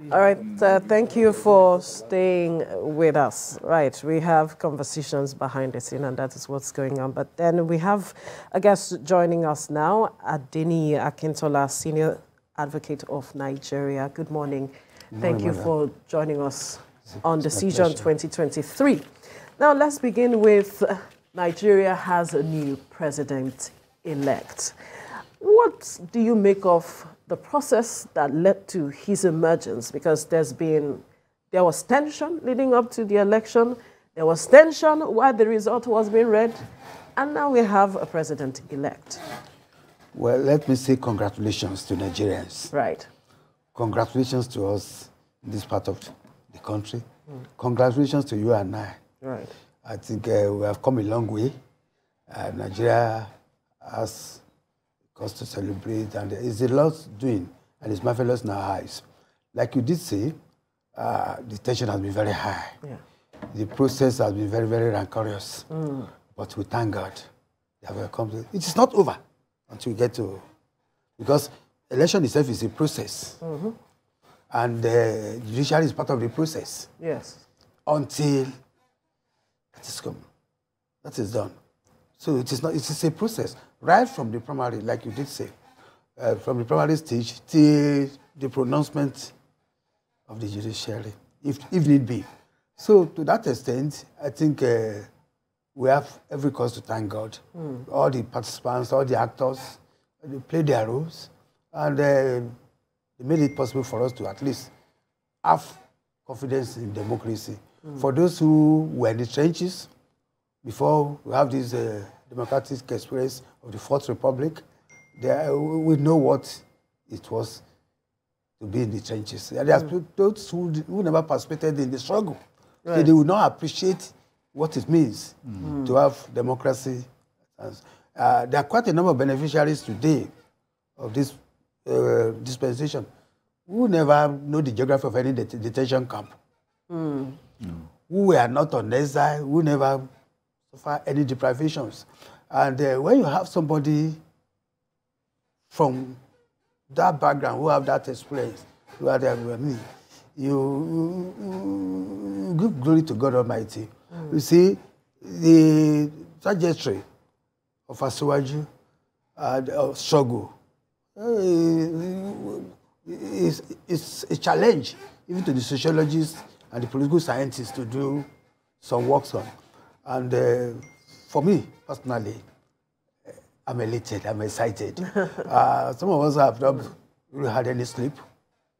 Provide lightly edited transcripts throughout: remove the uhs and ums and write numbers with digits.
All right, thank you for staying with us. Right, we have conversations behind the scene, and that is what's going on. But then we have a guest joining us now, Niyi Akintola, Senior Advocate of Nigeria. Good morning. Thank you for joining us on Decision 2023. Now, let's begin with Nigeria has a new president-elect. What do you make of the process that led to his emergence? Because there was tension leading up to the election, there was tension while the result was being read, and now we have a president-elect. Well, let me say congratulations to Nigerians. Right. Congratulations to us in this part of the country. Congratulations to you and I. Right. I think we have come a long way. Nigeria has cause to celebrate, and there is a lot doing, and it's marvelous in our eyes. Like you did say, the tension has been very high. Yeah. The process has been very, very rancorous. But we thank God. It is not over until we get to, because election itself is a process. And the judiciary is part of the process. Yes. Until it is come. That is done. So it is a process, right from the primary, like you did say, from the primary stage till the pronouncement of the judiciary, if need be. So to that extent, I think we have every cause to thank God. All the participants, all the actors, they played their roles, and they made it possible for us to at least have confidence in democracy. For those who were in the trenches, before we have this democratic experience of the Fourth Republic, we know what it was to be in the trenches. There are those who never participated in the struggle. Right. So they will not appreciate what it means to have democracy. There are quite a number of beneficiaries today of this dispensation who never know the geography of any detention camp, who were not on exile, who never suffer any deprivations. And when you have somebody from that background who have that experience, who are there with me, you give glory to God Almighty. You see, the trajectory of Asiwaju struggle is a challenge even to the sociologists and the political scientists to do some works on. And for me, personally, I'm elated, I'm excited. Some of us have not really had any sleep,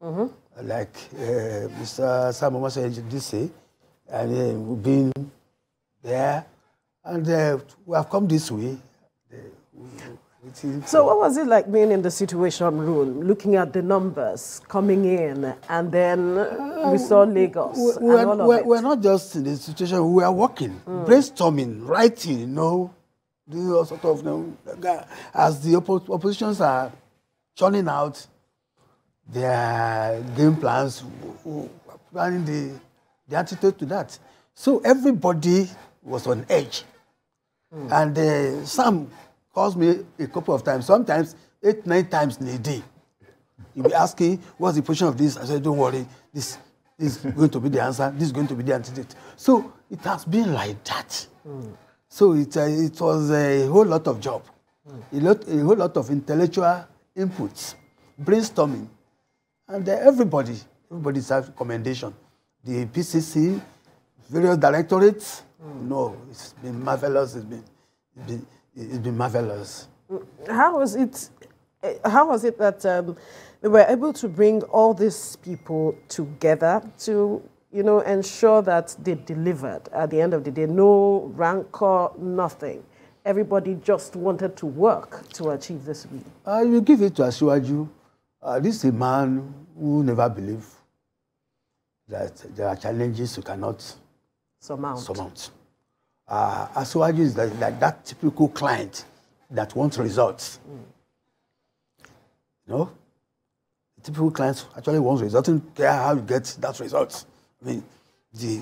like Mr. Sam did say, and we've been there, and we have come this way. So what was it like being in the Situation Room, looking at the numbers coming in, and then we saw Lagos and all of it? We're not just in the situation, we are working, brainstorming, writing, doing all sort of, as the oppositions are churning out their game plans, planning the antidote to that. So everybody was on edge. And Sam calls me a couple of times, sometimes 8, 9 times in a day. You'll be asking, what's the position of this? I said, don't worry, this is going to be the answer, this is going to be the antidote. So it has been like that. So it was a whole lot of job, a whole lot of intellectual inputs, brainstorming. And everybody's have commendation. The PCC, various directorates, it's been marvelous, it's been marvelous. How was it that they were able to bring all these people together to, ensure that they delivered at the end of the day? No rancor, nothing. Everybody just wanted to work to achieve this win. You give it to Asiwaju. This is a man who never believed that there are challenges you cannot surmount. Asiwaju is like that typical client that wants results. The typical client actually wants results. Doesn't care how you get that result. I mean, the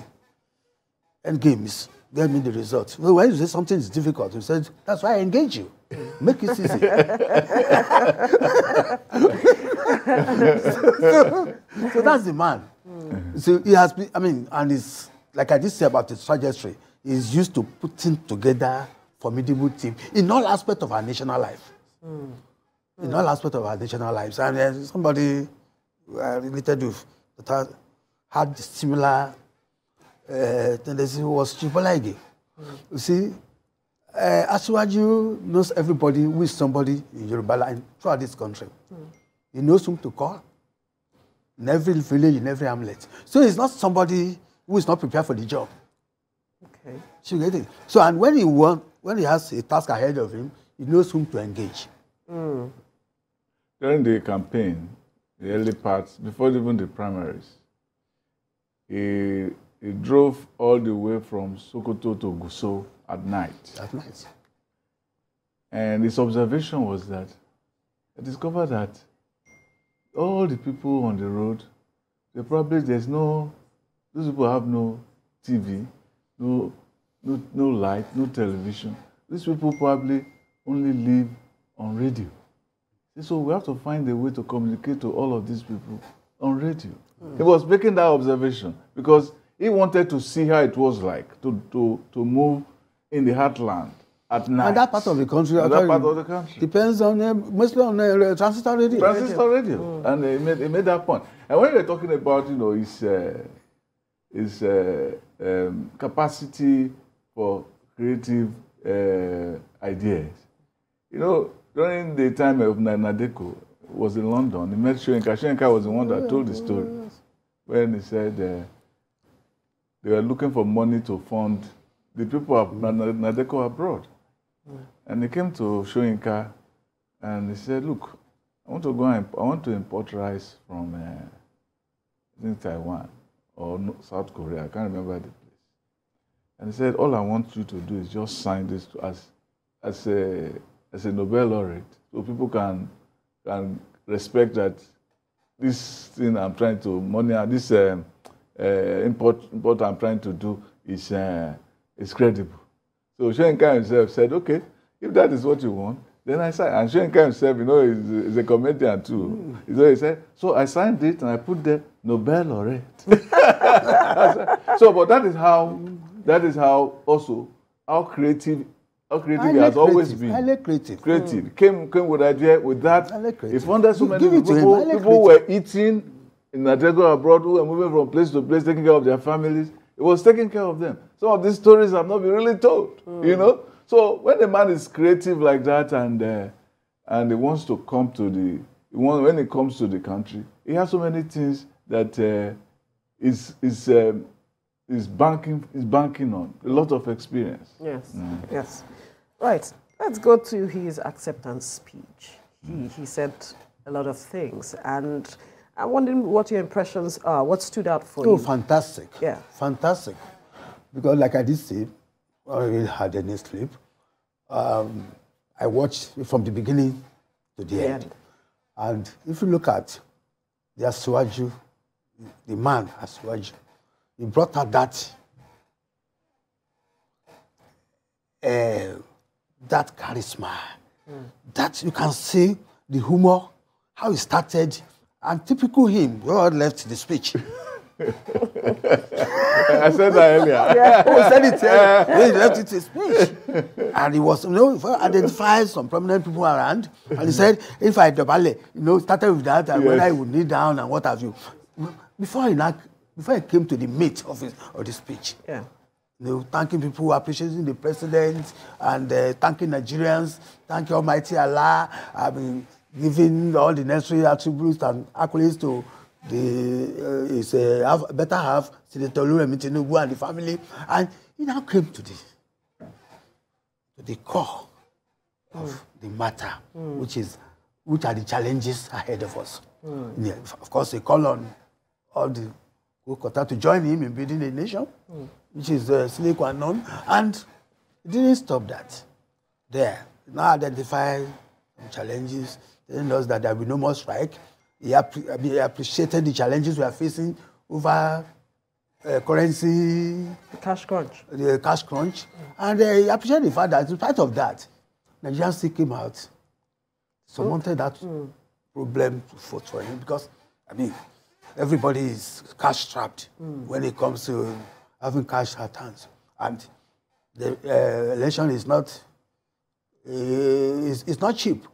end game is get me the result. Well, when you say something is difficult, you said, that's why I engage you. Make it easy. So that's the man. So he has been, I mean, and it's, like I did say about his trajectory, he's used to putting together formidable team in all aspects of our national life. In all aspects of our national lives. And somebody related with that had similar tendency was Bola Tinubu. You see, Asiwaju knows everybody who is somebody in Yoruba land throughout this country. He knows whom to call in every village, in every hamlet. So he's not somebody who is not prepared for the job. Okay. So you get it. So, and when he has a task ahead of him, he knows whom to engage. During the campaign, the early parts, before even the primaries, he drove all the way from Sokoto to Gusau at night. At night. And his observation was that I discovered that all the people on the road, those people have no TV, no light, no television. These people probably only live on radio. So we have to find a way to communicate to all of these people on radio. He was making that observation because he wanted to see how it was like to move in the heartland at night. And that part of the country, depends on mostly on transistor radio. Transistor radio, and he made that point. And when we're talking about his capacity for creative ideas, during the time of Nadeko was in London, he met Shoyinka. Shoyinka was the one that told the story when he said they were looking for money to fund the people of Nadeko abroad. And he came to Shoyinka and he said, look, I want to import rice from Taiwan or South Korea. I can't remember the place. And he said, all I want you to do is just sign this as a Nobel laureate, so people can respect that this thing I'm trying to this import I'm trying to do is credible. So Shoyinka himself said, okay, if that is what you want, then I signed. And Shoyinka himself, is a comedian too. So he said, so I signed it and I put the Nobel laureate. So, but that is how also how creative he has always been. Highly creative. Creative. Came with idea with that. He funded so many people. People were eating in Nigeria abroad, who were moving from place to place, taking care of their families. It was taking care of them. Some of these stories have not been really told, So when a man is creative like that and he wants to come to when it comes to the country, he has so many things that is banking on a lot of experience. Yes, yes. Right. Let's go to his acceptance speech. He said a lot of things, and I'm wondering what your impressions are. What stood out for you? Oh, fantastic! Yeah, fantastic. Because, like I did say, I already had any sleep. I watched from the beginning to the end. And if you look at the Asiwaju, the man Asiwaju, he brought out that charisma, that you can see the humor, how he started, and typical him. God left the speech. I said that earlier. Yeah. Oh, said it earlier. He left it in speech, and he was, identified some prominent people around, and he said, if I started with that, and whether he would kneel down and what have you. Before he came to the meat of the speech. Yeah. Thanking people, appreciating the president, and thanking Nigerians, thanking Almighty Allah, giving all the necessary attributes and accolades to his better half, Senator Tinubu and the family. And he now came to the core of the matter, which are the challenges ahead of us. Yeah, of course, they call on all the Kota to join him in building a nation, which is sine qua non, and he didn't stop that. There, now identify challenges, telling us that there will be no more strike. He appreciated the challenges we are facing over currency, the cash crunch, and he appreciated the fact that in spite of that, Nigerians still came out, surmounted that problem to vote for him because, I mean, everybody is cash-strapped when it comes to having cash at hands. And the election is not, it's not cheap.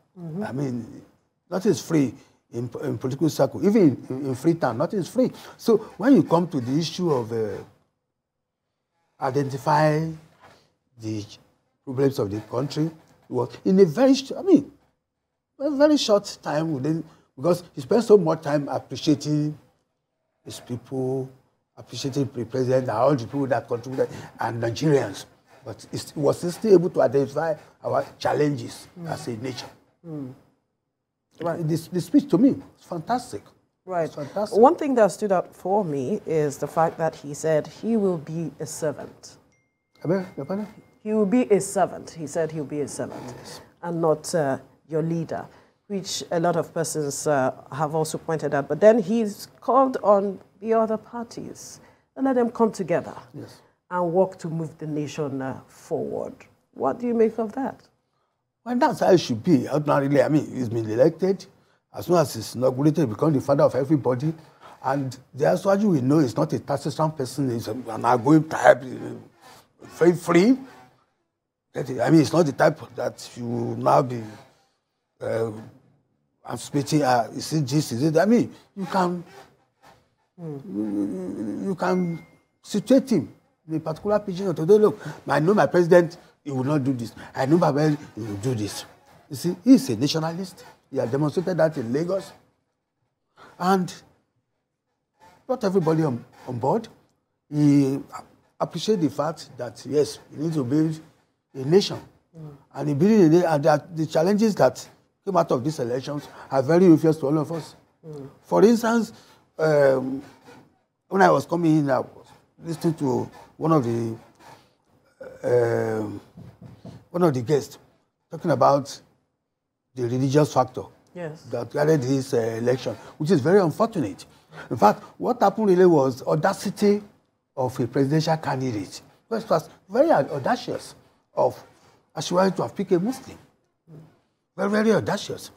I mean, nothing is free in political circle. Even in Freetown, nothing is free. So when you come to the issue of identifying the problems of the country, was in a very, a very short time within, because he spent so much time appreciating his people, appreciating the president and all the people that contributed, and Nigerians. But he was still able to identify our challenges as a nation. Right. The speech to me is fantastic. Right. It's fantastic. One thing that stood out for me is the fact that he said he will be a servant. He will be a servant. He said he'll be a servant, yes, and not your leader, which a lot of persons have also pointed out. But then he's called on the other parties and let them come together, yes, and work to move the nation forward. What do you make of that? Well, that's how it should be. Ordinarily, I mean, he's been elected. As soon as he's inaugurated, he becomes the father of everybody. And the Asiwaju we know is not a taciturn person. He's an outgoing type, very free. I mean, it's not the type that you will now be anticipating, is it this, is it? I mean, you can situate him in a particular position. Today, look, I know my president, he will not do this. I know my president, he will do this. You see, he's a nationalist. He has demonstrated that in Lagos. And not everybody on board. He appreciates the fact that, yes, we need to build a nation. And in building a nation, and that the challenges that came out of these elections are very obvious to all of us. For instance, when I was coming in, I was listening to one of the guests talking about the religious factor, yes, that guided this election, which is very unfortunate. In fact, what happened really was audacity of a presidential candidate. It was very audacious of Asiwaju to have picked a Muslim. Very, very audacious.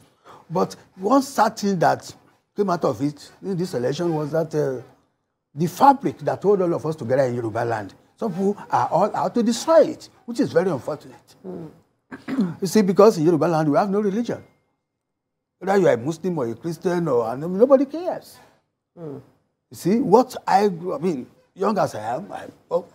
But one sad thing that came out of it in this election was that the fabric that hold all of us together in Yoruba land, some people are all out to destroy it, which is very unfortunate. You see, because in Yoruba land we have no religion. Whether you are a Muslim or a Christian, nobody cares. You see, young as I am,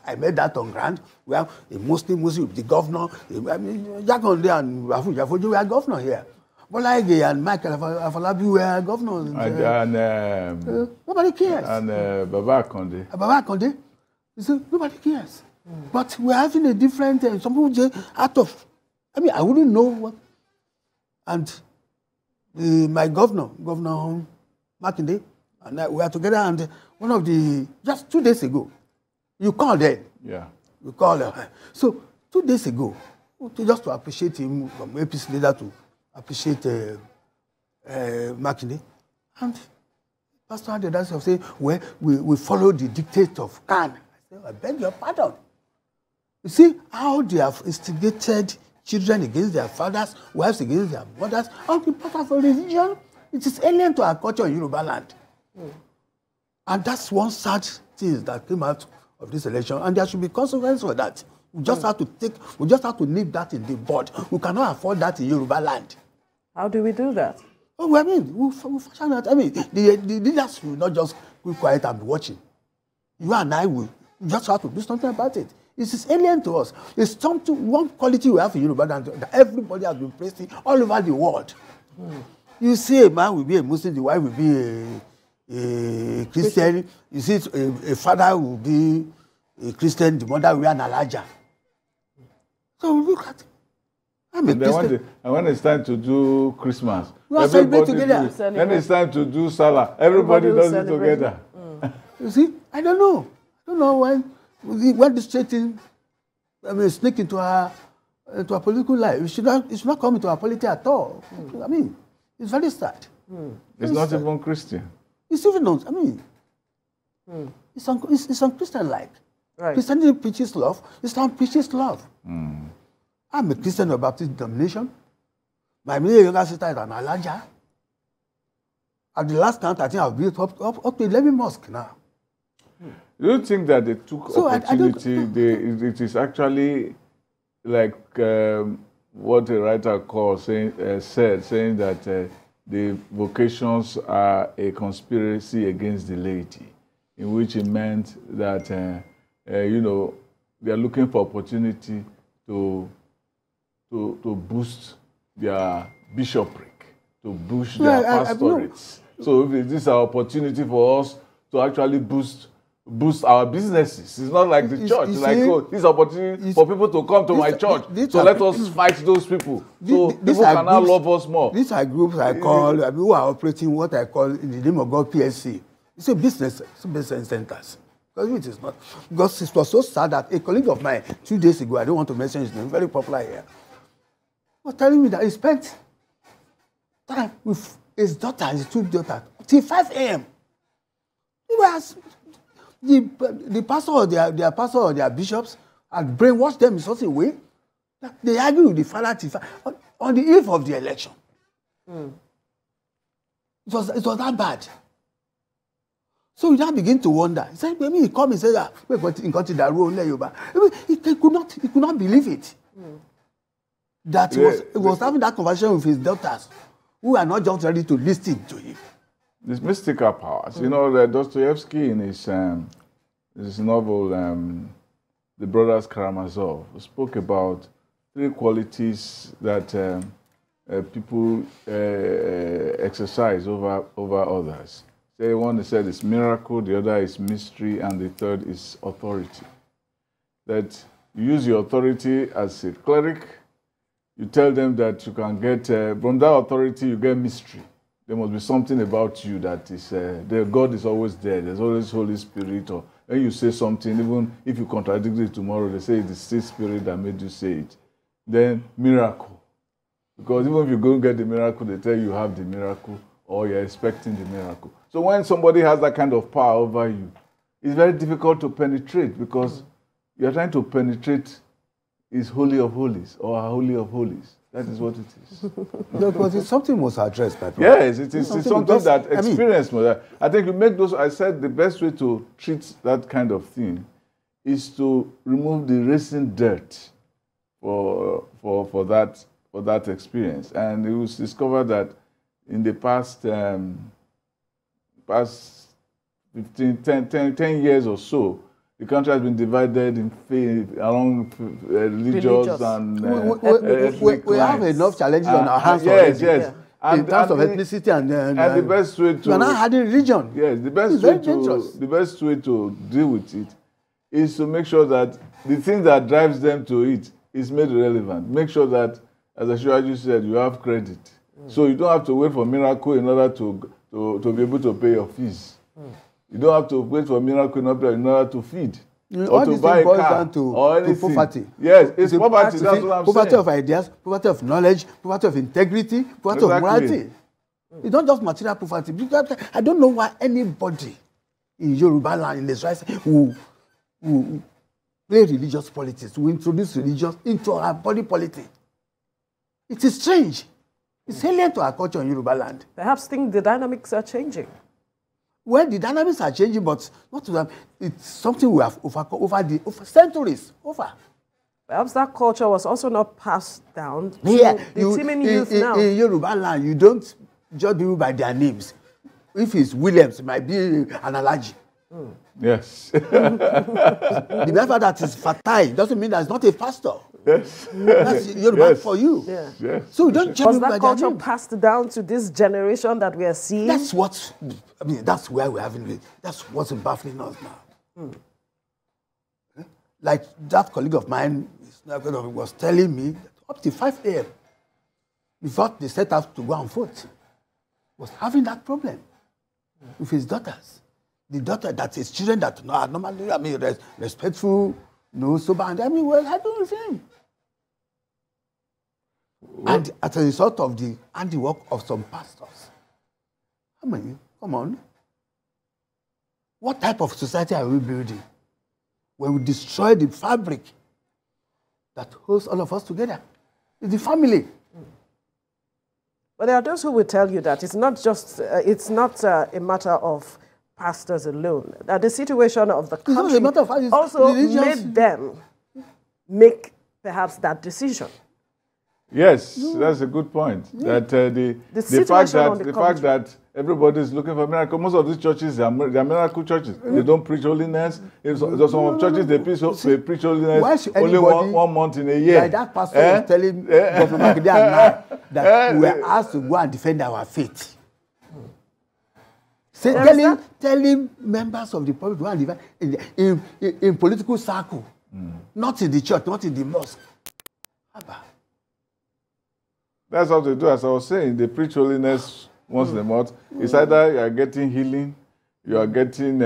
I made that on ground. We have a Muslim, the governor. Jakonde and Afuja, we are governor here. Bola and Michael Afolabi were governors. Nobody cares. And Baba Konde. Baba Konde. You see, nobody cares. But we're having a different, some people just out of, I wouldn't know what. And my governor Makinde, and we are together, and one of just 2 days ago, you called them. Yeah. You called her. So 2 days ago, just to appreciate him, from APC leader to appreciate Makinde, and Pastor had the audacity of saying, well, we follow the dictate of Khan. I said, I beg your pardon. You see how they have instigated children against their fathers, wives against their mothers, all because of religion. It is alien to our culture in Yoruba land. And that's one sad thing that came out of this election, and there should be consequences for that. We just have to nip that in the bud. We cannot afford that in Yoruba land. How do we do that? Oh, we fashion that. The leaders will not just keep quiet and be watching. You and I will just have to do something about it. It is alien to us. It's one quality we have in Yoruba that everybody has been praising all over the world. You see a man will be a Muslim, the wife will be a Christian. You see a father will be a Christian, the mother will be an Alaja. So look at it. I'm a Christian. And when it's time to do Christmas, we all celebrate together. When it's time to do Salah, everybody does it together. You see, I don't know when this thing, sneak into our political life. It should not come into our politics at all. It's very sad. It's not even Christian. It's even not. It's unchristian-like. Right. Christianity preaches love. Islam preaches love. I'm a Christian of Baptist domination. My middle younger sister is an Alaja. At the last count, I think I've built up to 11 mosques now. Do you think that they took opportunity? It is actually like what a writer said, saying that the vocations are a conspiracy against the laity, in which it meant that you know, they are looking for opportunity to boost their bishopric, to boost their pastorates. So if this is an opportunity for us to actually boost our businesses. It's not like the church. This opportunity for people to come to my church. So let us fight those people. So people can now love us more. These are groups I call, who are operating what I call, in the name of God, PSC. It's a business centers. Because it is not. Because it was so sad that a colleague of mine 2 days ago, I don't want to mention his name, very popular here, was telling me that he spent time with his daughter, his 2 daughters, till 5 a.m. He was the pastor or their pastor or their bishops had brainwashed them in such a way that they argue with the father on the eve of the election. It was that bad. So you now begin to wonder. He said, maybe he come and said that we got to the rule. He could not believe it. That he was having that conversation with his daughters, who are not just ready to listen to him. These mystical powers. You know, Dostoevsky in his novel, The Brothers Karamazov, spoke about 3 qualities that people exercise over others. One said is miracle, the other is mystery, and the third is authority. That you use your authority as a cleric, you tell them that you can get, from that authority you get mystery. There must be something about you that is, God is always there. There's always Holy Spirit. Or when you say something, even if you contradict it tomorrow, they say it's the same Spirit that made you say it. Then miracle. Because even if you go and get the miracle, they tell you have the miracle or you're expecting the miracle. So when somebody has that kind of power over you, it's very difficult to penetrate because you're trying to penetrate his Holy of Holies or her Holy of Holies. That is what it is. No, because it's something must address that. Yes, it's something that experience must. I think you make those. I said the best way to treat that kind of thing is to remove the recent dirt for that experience, and it was discovered that in the past 10 years or so, the country has been divided in along religious and we have enough challenges on our hands already. Yes. In terms of ethnicity and the best way to... We are not having religion. Yes, the best way to deal with it is to make sure that the thing that drives them to it is made relevant. Make sure that, as Asiwaju said, you have credit. So you don't have to wait for miracle in order to be able to pay your fees. You don't have to wait for a miracle in order to feed or to buy a car or anything. To poverty. Yes, it's poverty. That's what I'm poverty saying. Of ideas, poverty of knowledge, poverty of integrity, poverty of morality. It's not just material poverty. Because I don't know why anybody in Yoruba land, in this right, who play religious politics, who introduce religion into our body politic. It is strange. It's alien to our culture in Yoruba land. Perhaps think the dynamics are changing. Well, the dynamics are changing, but not to them. It's something we have over centuries. Perhaps that culture was also not passed down to the teeming youth now. In Yoruba land, you don't judge people by their names. If it's Williams, it might be an allergy. Yes. The mere fact that it's fertile doesn't mean that it's not a pastor. Yes. That's Yoruba for you. Yeah. Yes. So we don't judge Was people that by their culture names. passed down to this generation that we are seeing? That's what, that's where we're having it. That's what's baffling us now. Like that colleague of mine was telling me that up to 5 a.m. before they set out to go and vote, was having that problem with his daughters. The daughter that his children that are normally, respectful, sober, and well, happy with him. And as a result of the handiwork of some pastors. Come on. What type of society are we building when we destroy the fabric that holds all of us together? It's the family. But there are those who will tell you that it's not just, it's not a matter of pastors alone. That the situation of the country also made them make perhaps that decision. Yes, that's a good point. That the fact that everybody is looking for miracle. Most of these churches, they are miracle churches. They don't preach holiness. Some churches they preach holiness only one month in a year. Like that pastor was telling Governor Makinde and I that we were asked to go and defend our faith. Telling members of the public to go and defend in political circle, not in the church, not in the mosque. That's how they do. As I was saying, they preach holiness once in a month. It's either you are getting healing, you are getting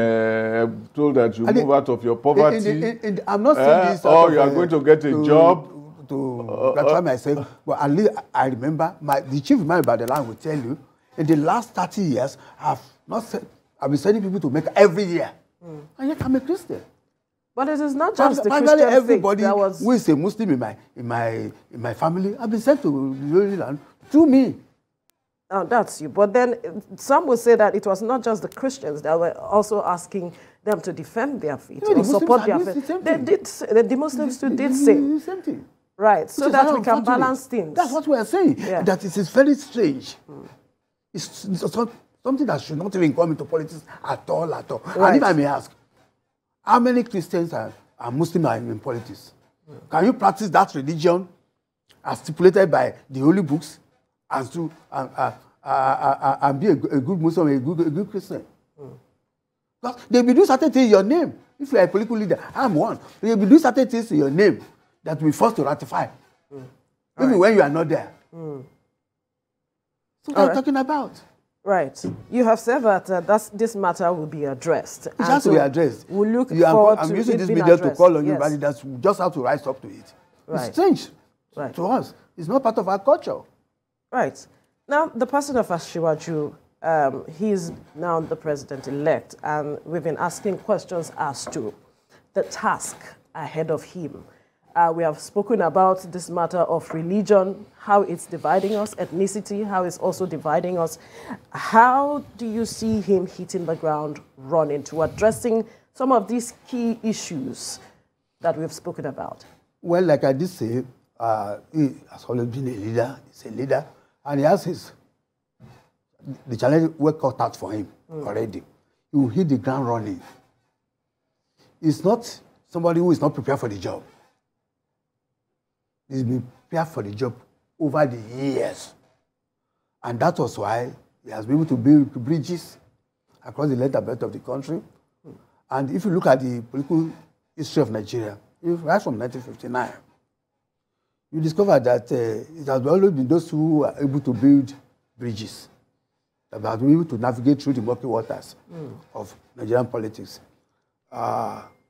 told that you move out of your poverty. I'm not saying this. Or you are going to get a job. To gratify myself. But at least I remember, the chief man about the land will tell you, in the last 30 years, I've been sending people to make every year. And yet I'm a Christian. But it is not just the Christian everybody that was... who is a Muslim in my family, I've been sent to the Holy Land through me. Oh, that's you. But then some will say that it was not just the Christians that were also asking them to defend their faith or support their faith. The Muslims too did say. The same thing. Right, so that we can balance things. That's what we are saying. Yeah. That it is very strange. It's something that should not even come into politics at all. Right. And if I may ask, how many Christians are Muslims are in politics? Can you practice that religion as stipulated by the holy books and be a good Muslim, a good Christian? Because they will do certain things in your name. If you are a political leader, I'm one. They will do certain things in your name that we forced to ratify, even when you are not there. So what are you talking about? Right. You have said that this matter will be addressed. It has to be addressed. We'll look forward to it being addressed. I'm using this media to call on you, but that's just have to rise up to it. Right. It's strange to us. It's not part of our culture. Right. Now, the person of Asiwaju, he's now the president-elect, and we've been asking questions as to the task ahead of him. We have spoken about this matter of religion, how it's dividing us, ethnicity, how it's also dividing us. How do you see him hitting the ground running to addressing some of these key issues that we've spoken about? Well, like I did say, he has always been a leader. He's a leader, and he has the challenge work cut out for him already. He will hit the ground running. He's not somebody who is not prepared for the job. He's been prepared for the job over the years. And that was why he has been able to build bridges across the length and breadth of the country. And if you look at the political history of Nigeria, right from 1959, you discover that it has always been those who are able to build bridges, that have been able to navigate through the murky waters of Nigerian politics.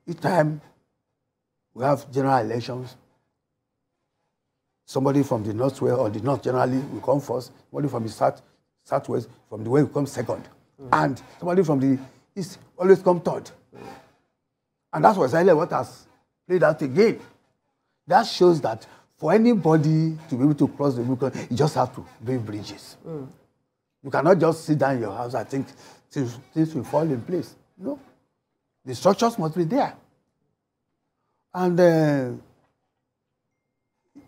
Each time we have general elections, somebody from the northwest or the north generally will come first, somebody from the southwest, from the west will come second, and somebody from the east always come third. And that's exactly what has played out again. That shows that for anybody to be able to cross the Rubicon, you just have to build bridges. You cannot just sit down in your house and think things will fall in place. No. The structures must be there. And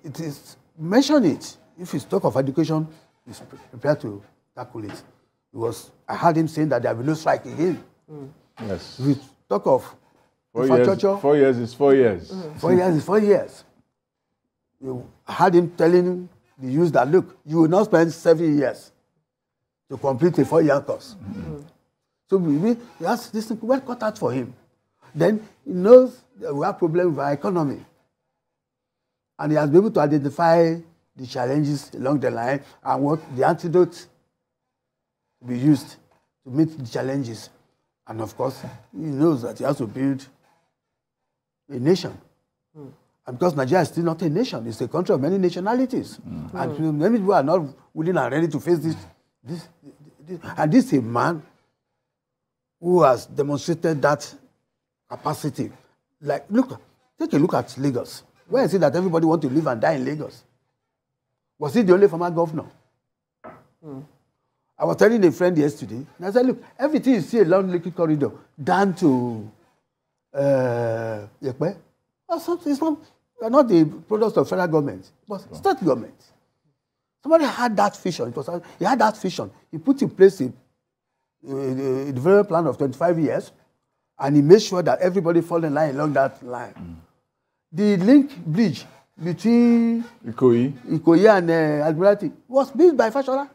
it is mention it. If it's talk of education, he's prepared to tackle it. I heard him saying that there will be no strike again. Yes. If we talk of 4 years is 4 years. 4 years is 4 years. I heard him telling the youth that, look, you will not spend 7 years to complete a 4-year course. So we ask this thing well cut out for him. Then he knows that we have problems with our economy. And he has been able to identify the challenges along the line and what the antidote to be used to meet the challenges. And of course, he knows that he has to build a nation. And because Nigeria is still not a nation, it's a country of many nationalities. And many people are not willing and ready to face this. And this is a man who has demonstrated that capacity. Like, look, take a look at Lagos. Where is it that everybody wants to live and die in Lagos? Was he the only former governor? I was telling a friend yesterday, and I said, look, everything you see along Lekki corridor, down to Yekpe, we are not the products of federal government, but state government. Somebody had that vision. He had that vision. He put in place a development plan of 25 years, and he made sure that everybody fall in line along that line. The link bridge between Ikoyi and Admiralty was built by Fashola.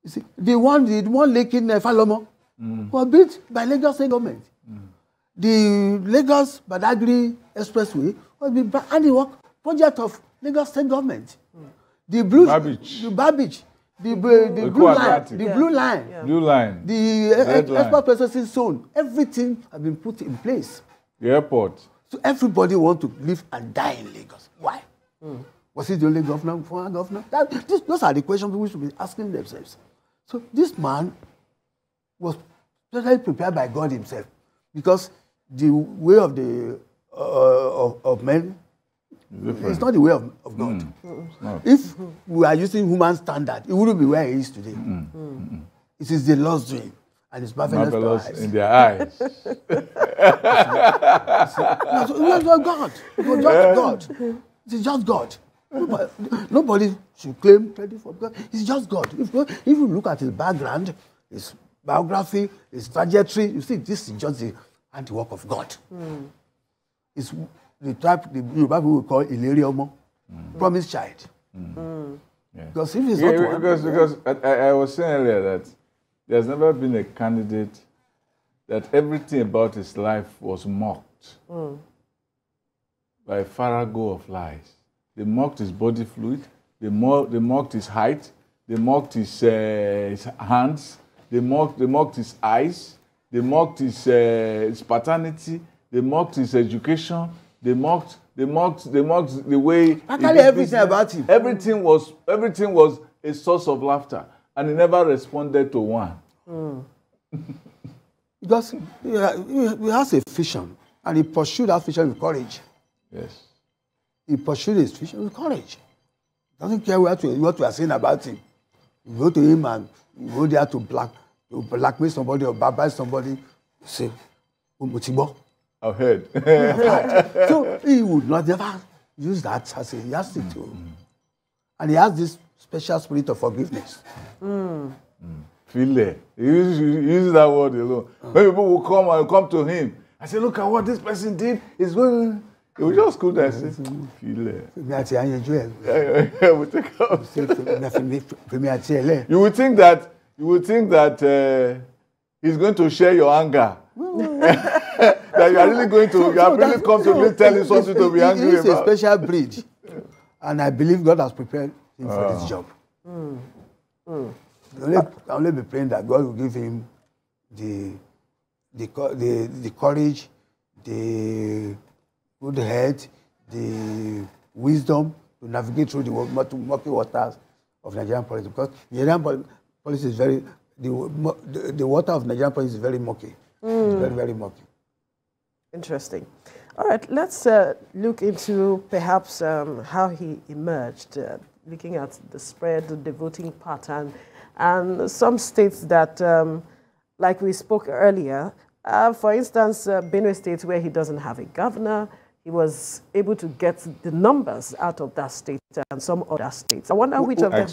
You see, the one lake in Falomo was built by Lagos State government. The Lagos Badagry Expressway was the handiwork project of Lagos State government. The blue Babbage, the blue line, the export processing zone, everything has been put in place. The airport. So everybody wants to live and die in Lagos. Why? Was he the only governor, former governor? Those are the questions people should be asking themselves. So this man was totally prepared by God himself, because the way of of men is not the way of God. If we are using human standard, it wouldn't be where he is today. It is the Lord's doing, and it's marvelous in their eyes. It was God. It was just God. It is just God. Nobody should claim credit for God. It's just God. If you look at his background, his biography, his trajectory, you see this is just the handiwork of God. It's the type the Yoruba people call Ileriomo, promised child. Yeah. Because if it's not because I was saying earlier that there's never been a candidate that everything about his life was mocked by a farrago of lies. They mocked his body fluid, they mocked his height, they mocked his hands, they mocked his eyes, they mocked his paternity, they mocked his education, they mocked the way actually everything about him. Everything was a source of laughter, and he never responded to one. Because he has a vision, and he pursued that vision with courage. Yes. He pursued his vision with courage. Doesn't care what we are saying about him. You go to him and you go there to blackmail somebody or barbarise somebody. You say, Umutibo. I've heard. So he would not never use that as a yardstick to. And he has this special spirit of forgiveness. Feel it. He uses that word alone. When people will come to him, I say, look at what this person did. It's going. It was just good. I said, feel it. You would think that he's going to share your anger. That you are really going to, you have really come to me telling something to be angry about. It's a special breed, and I believe God has prepared him for this job. I only be praying that God will give him the courage, the good head, the wisdom to navigate through the murky waters of Nigerian politics. Because Nigerian politics is very, the water of Nigerian politics is very murky. It's very, very murky. Interesting. All right, let's look into perhaps how he emerged, looking at the spread, the voting pattern, and some states that, like we spoke earlier, for instance, Benue State, where he doesn't have a governor, he was able to get the numbers out of that state and some other states. I wonder which of them...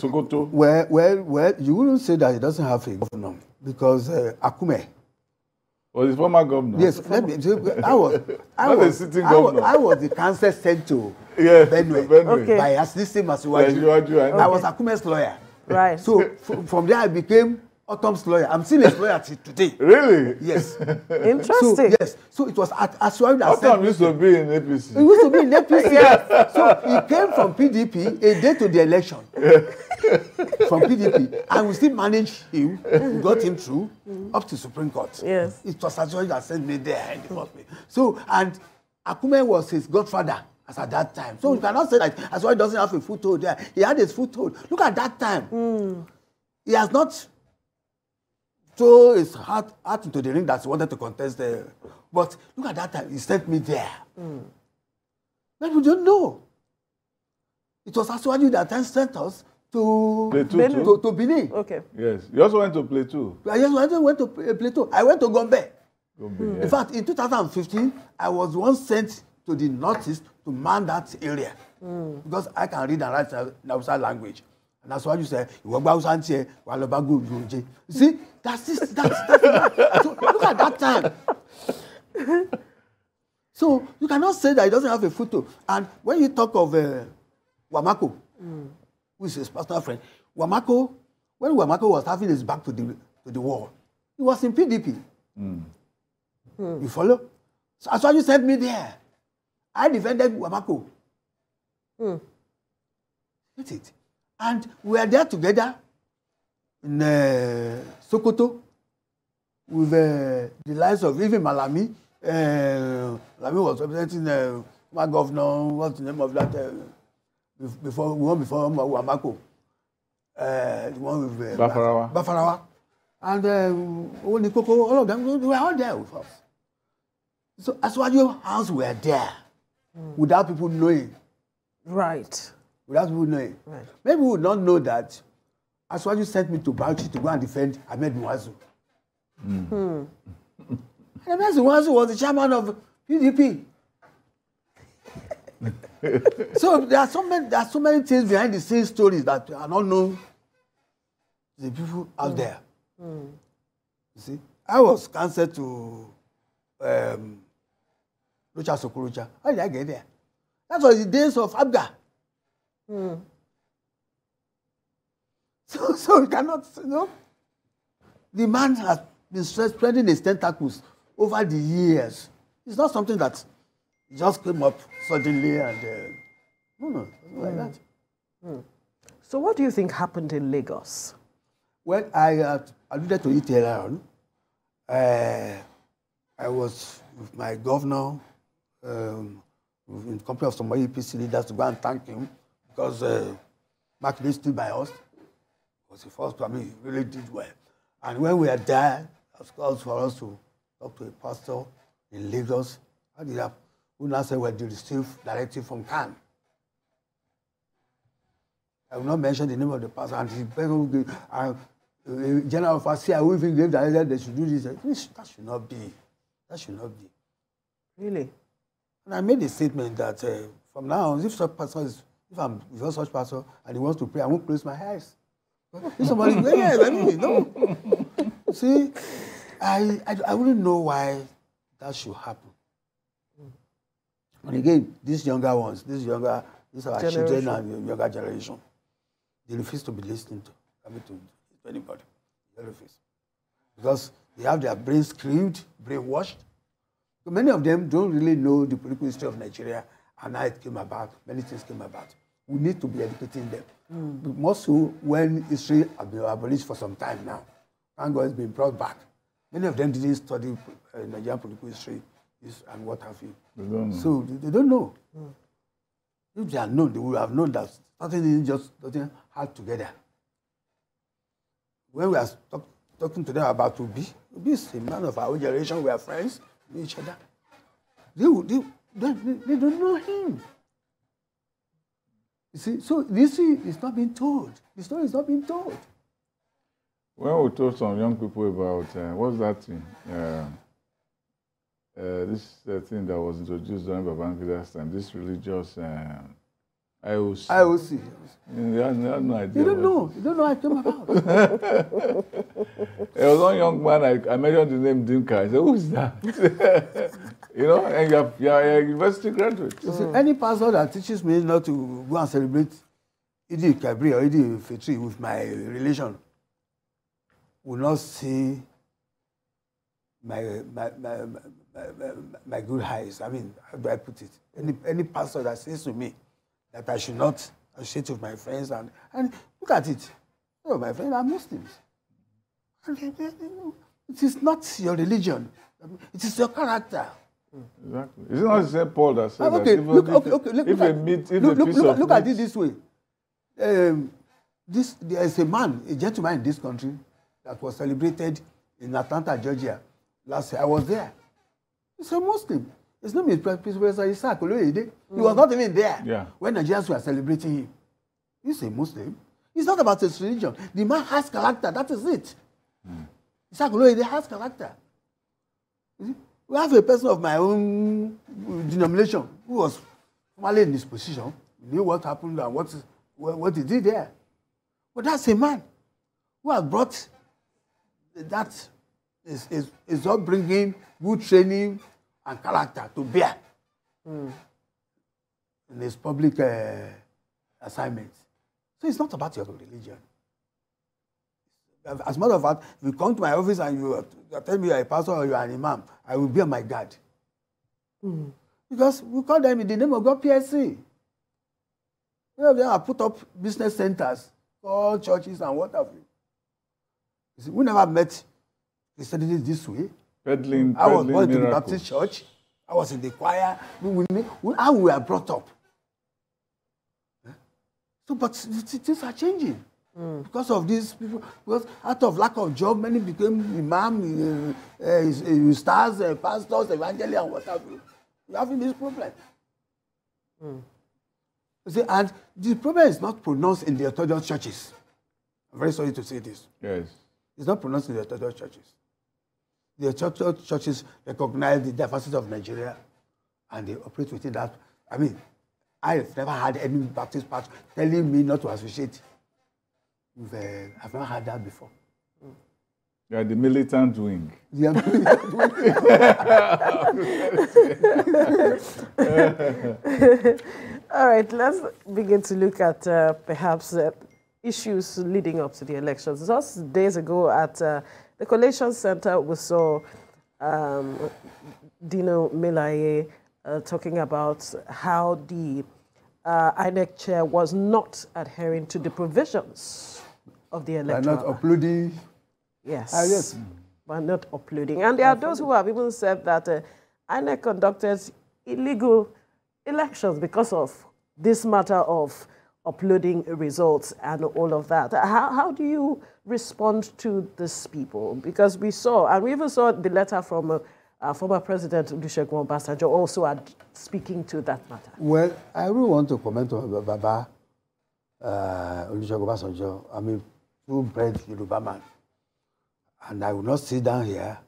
Well, you wouldn't say that he doesn't have a governor, because Akume... Was his former governor? Yes, I was the council sent to Benue okay. by assisting Asiwaju. I was Akume's lawyer. Right. So from there I became Autumn's lawyer. I'm still his lawyer till today. Really? Yes. Interesting. So, yes. So it was Asiwaju that Autumn used to be in APC. He used to be in APC. Yes. So he came from PDP a day to the election. From PDP, and we still managed him. We got him through up to Supreme Court. Yes. It was Asiwaju that sent me there in the first place. So, and Akume was his godfather as at that time. So you cannot say that Asiwaju doesn't have a foothold there. He had his foothold. Look at that time. He has not thrown his heart into the ring that he wanted to contest there. But look at that time. He sent me there. But we don't know. It was Asiwaju that sent us to Benin. Okay. Yes. You also went to Plateau. I just went to Plateau. I went to Gombe. Gombe, In fact, in 2015, I was once sent to the northeast to man that area because I can read and write the Hausa language. And that's why you say, you see, that's it. So look at that time. So you cannot say that he doesn't have a photo. And when you talk of Wamako, who is his personal friend, Wamako, when Wamako was having his back to the wall, he was in PDP. You follow? So that's why you sent me there. I defended Wamako. That's it. And we were there together in Sokoto with the likes of even Malami. Malami was representing my governor. What's the name of that? Before Wamako. The one with Bafarawa. And all of them, they were all there with us. So Asiwaju house were there without people knowing. Right. Without people knowing. Right. Maybe we would not know that Asiwaju sent me to Bauchi to go and defend Ahmed Muazu. And Ahmed Muazu was the chairman of PDP. So there are so many things behind the scenes stories that are not known to the people out there. You see, I was cancelled to Rocha Sokorocha. How did I get there? That was the days of Abga. So you cannot, the man has been spreading his tentacles over the years. It's not something that just came up suddenly and no, like that. So what do you think happened in Lagos? Well, I alluded to it earlier on. I was with my governor in company of some APC leaders to go and thank him because Mark Lee stood by us. It was the first time he really did well. And when we were there, it was called for us to talk to a pastor in Lagos. How did that? Who now said, well, they received directive from Khan. I will not mention the name of the pastor. And the person who gave, General of Asia, who even gave directive they should do this. That should not be. That should not be. Really? And I made a statement that from now on, if such person is, if I'm with such pastor and he wants to pray, I won't close my eyes. If somebody, no. See, I wouldn't know why that should happen. And again, these younger ones, these are our children and younger generation, they refuse to be listening to, to anybody. They refuse. Because they have their brains screwed, brainwashed. So many of them don't really know the political history of Nigeria and how it came about. Many things came about. We need to be educating them. More so when history has been abolished for some time now. Thank God it's been brought back. Many of them didn't study Nigerian political history and what have you. They don't know. So they don't know. If they had known, they would have known that something doesn't hold together. When we are talking to them about Obi is a man of our generation. We are friends with each other. They don't know him. You see, so this is not being told. The story is not being told. When we told some young people about what's that thing? This thing that was introduced during Babangida's time, this religious IOC. IOC. They have no idea. You don't know. You don't know what I'm talking about. There was one young man, I mentioned the name Dinka. I said, who is that? And you're a university graduate. See, any pastor that teaches me not to go and celebrate Idi Kabri or Idi Fitri with my relation will not see my good highs. I mean, how do I put it? Any pastor that says to me that I should not associate with my friends and look at it. My friends are Muslims. It is not your religion. It is your character. Exactly. Is it not the same Paul that said okay, that? Look at it this way. There is a gentleman in this country that was celebrated in Atlanta, Georgia last year. I was there. He's a Muslim. His name is Professor Isaac Oloyede. He was not even there when Nigerians were celebrating him. He's a Muslim. It's not about his religion. The man has character. That is it. He has character. We have a person of my own denomination who was formerly in this position, knew what happened and what he did there. But that's a man who has brought that is upbringing, good training, and character to bear in his public assignments. So it's not about your religion. As a matter of fact, if you come to my office and you tell me you're a pastor or you're an imam, I will be on my guard. Because we call them in the name of God PSC. Many of them have put up business centers, all churches and what have you. You see, we never met Christianity this way. I was born in the Baptist church. I was in the choir. How we were brought up. So, but things are changing. Because of these people, because out of lack of job, many became imam, stars, pastors, evangelists, and what have you. We're having this problem. You see, and the problem is not pronounced in the Orthodox churches. I'm very sorry to say this. Yes. It's not pronounced in the Orthodox churches. The Orthodox churches recognize the diversity of Nigeria, and they operate within that. I mean, I've never had any Baptist pastor telling me not to associate. I've never had that before. You are the militant wing. The militant wing. All right, let's begin to look at perhaps issues leading up to the elections. Just days ago at the Collation Center, we saw Dino Melaye talking about how the INEC chair was not adhering to the provisions of the electoral. By not uploading. Yes. Yes. By not uploading. And there are those who have even said that INEC conducted illegal elections because of this matter of uploading results and all of that. How do you respond to these people? Because we saw, and we even saw the letter from former President Olusegun Obasanjo also speaking to that matter. Well, I really want to comment on Baba Olusegun Obasanjo. I mean, true-bred Yoruba man. And I will not sit down here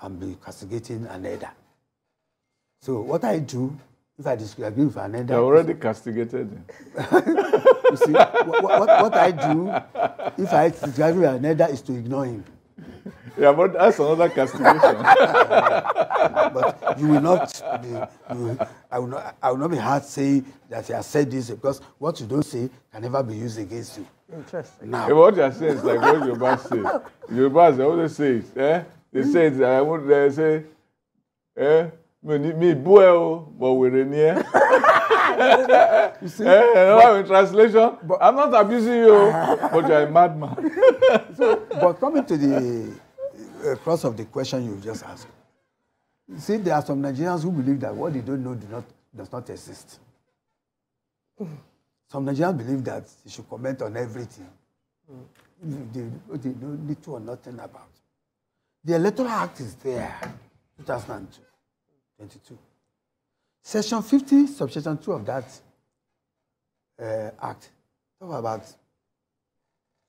and be castigating an elder. So what I do, if I disagree with an elder... You're already castigated. You see, what I do, if I disagree with an elder, is to ignore him. Yeah, but that's another castigation. But you will not be, I will not be hard saying that you have said this, because what you don't say can never be used against you. Interesting. Now, what you're saying is like what Yoruba say. Yorubas, they always say it. They say it, they say, me boy, but we're near. You see? In translation, but I'm not abusing you, but you're a madman. But coming to the crux of the question you've just asked, you see, there are some Nigerians who believe that what they don't know does not exist. Some Nigerians believe that they should comment on everything. They don't need to or nothing about. The Electoral Act is there, 2022. Section 50, subsection 2 of that act talk about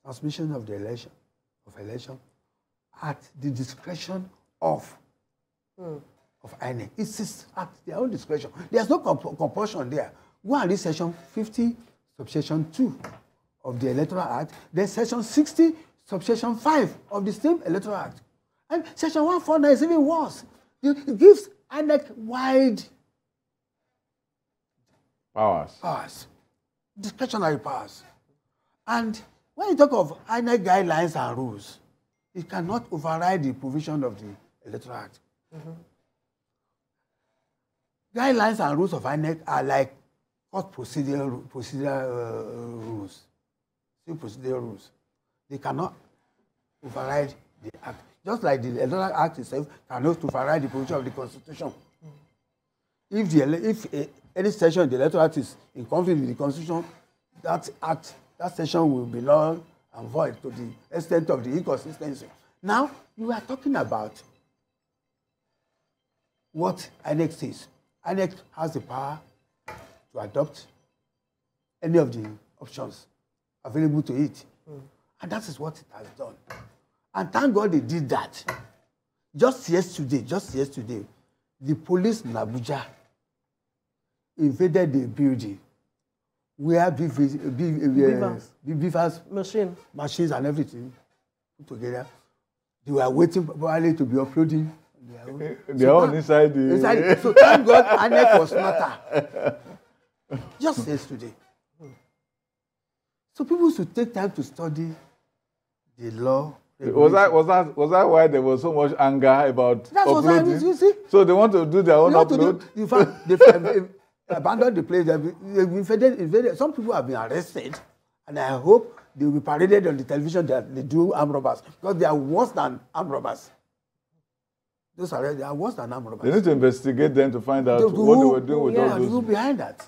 transmission of the election at the discretion of INEC. It's at their own discretion. There's no compulsion there. Go and read section 50, subsection 2 of the Electoral Act, then section 60, subsection 5 of the same Electoral Act. And section 149 is even worse. It gives INEC wide powers, discretionary powers. And when you talk of INEC guidelines and rules, it cannot override the provision of the Electoral Act. Guidelines and rules of INEC are like court procedural rules. Procedural rules. They cannot override the act. Just like the Electoral Act itself cannot override the provision of the Constitution. If any section of the Electoral Act is in conflict with the Constitution, that section will be null and void to the extent of the inconsistency. Now, you are talking about what INEC says. INEC has the power to adopt any of the options available to it. And that is what it has done. And thank God they did that. Just yesterday, the police in Abuja invaded the building where beavers machines and everything put together. They were waiting probably to be uploading. They are all inside the... So thank God INEC was smarter. Just yesterday. So people should take time to study the law. Was that why there was so much anger about That's uploading? What I mean, you see? So they want to do their own upload? In fact, they abandoned the place. They've invaded. Some people have been arrested, and I hope they will be paraded on the television that they do armed robbers, because they are worse than armed robbers. They are worse than armed robbers. They need to investigate them to find out what they were doing with all those. Who behind that?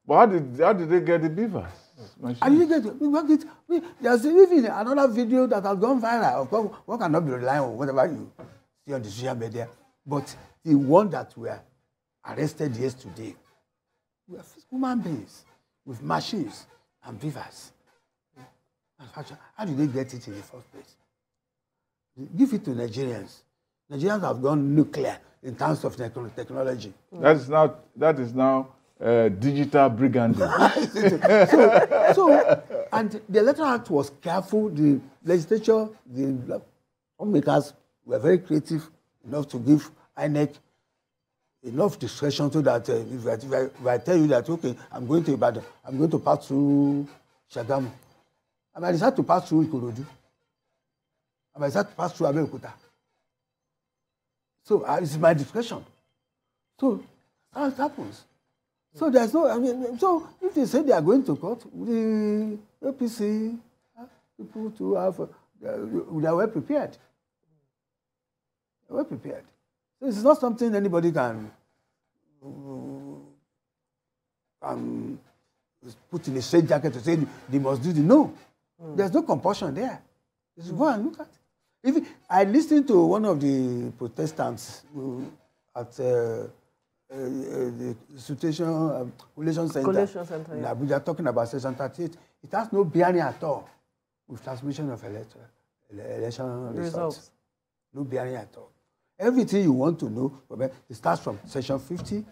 But how did they get the beavers? And you get there's even another video that has gone viral. Of course, one cannot be relying on whatever you see on the social media. But the one that were arrested yesterday were human beings with machines and beavers. How did they get it in the first place? Give it to Nigerians. Nigerians have gone nuclear in terms of technology. That is now digital brigandage. And the Electoral Act was careful. The legislature, the lawmakers were very creative enough to give INEC enough discretion so that if I tell you that, okay, I'm going to Ibadan, I'm going to pass through Shagamu, I might decide to pass through Ikorodu, I might decide to pass through Abeokuta. So it's my discretion. So how it happens. So there's no, so if they say they are going to court, the APC people to have, they are well prepared. Well prepared. So it's not something anybody can put in a straight jacket to say they must do the no. There's no compulsion there. Just go and look at it. If I listened to one of the Protestants at the Situation Relation Center in Abuja talking about Section 38, it has no bearing at all with transmission of election results. No bearing at all. Everything you want to know, it starts from Section 50,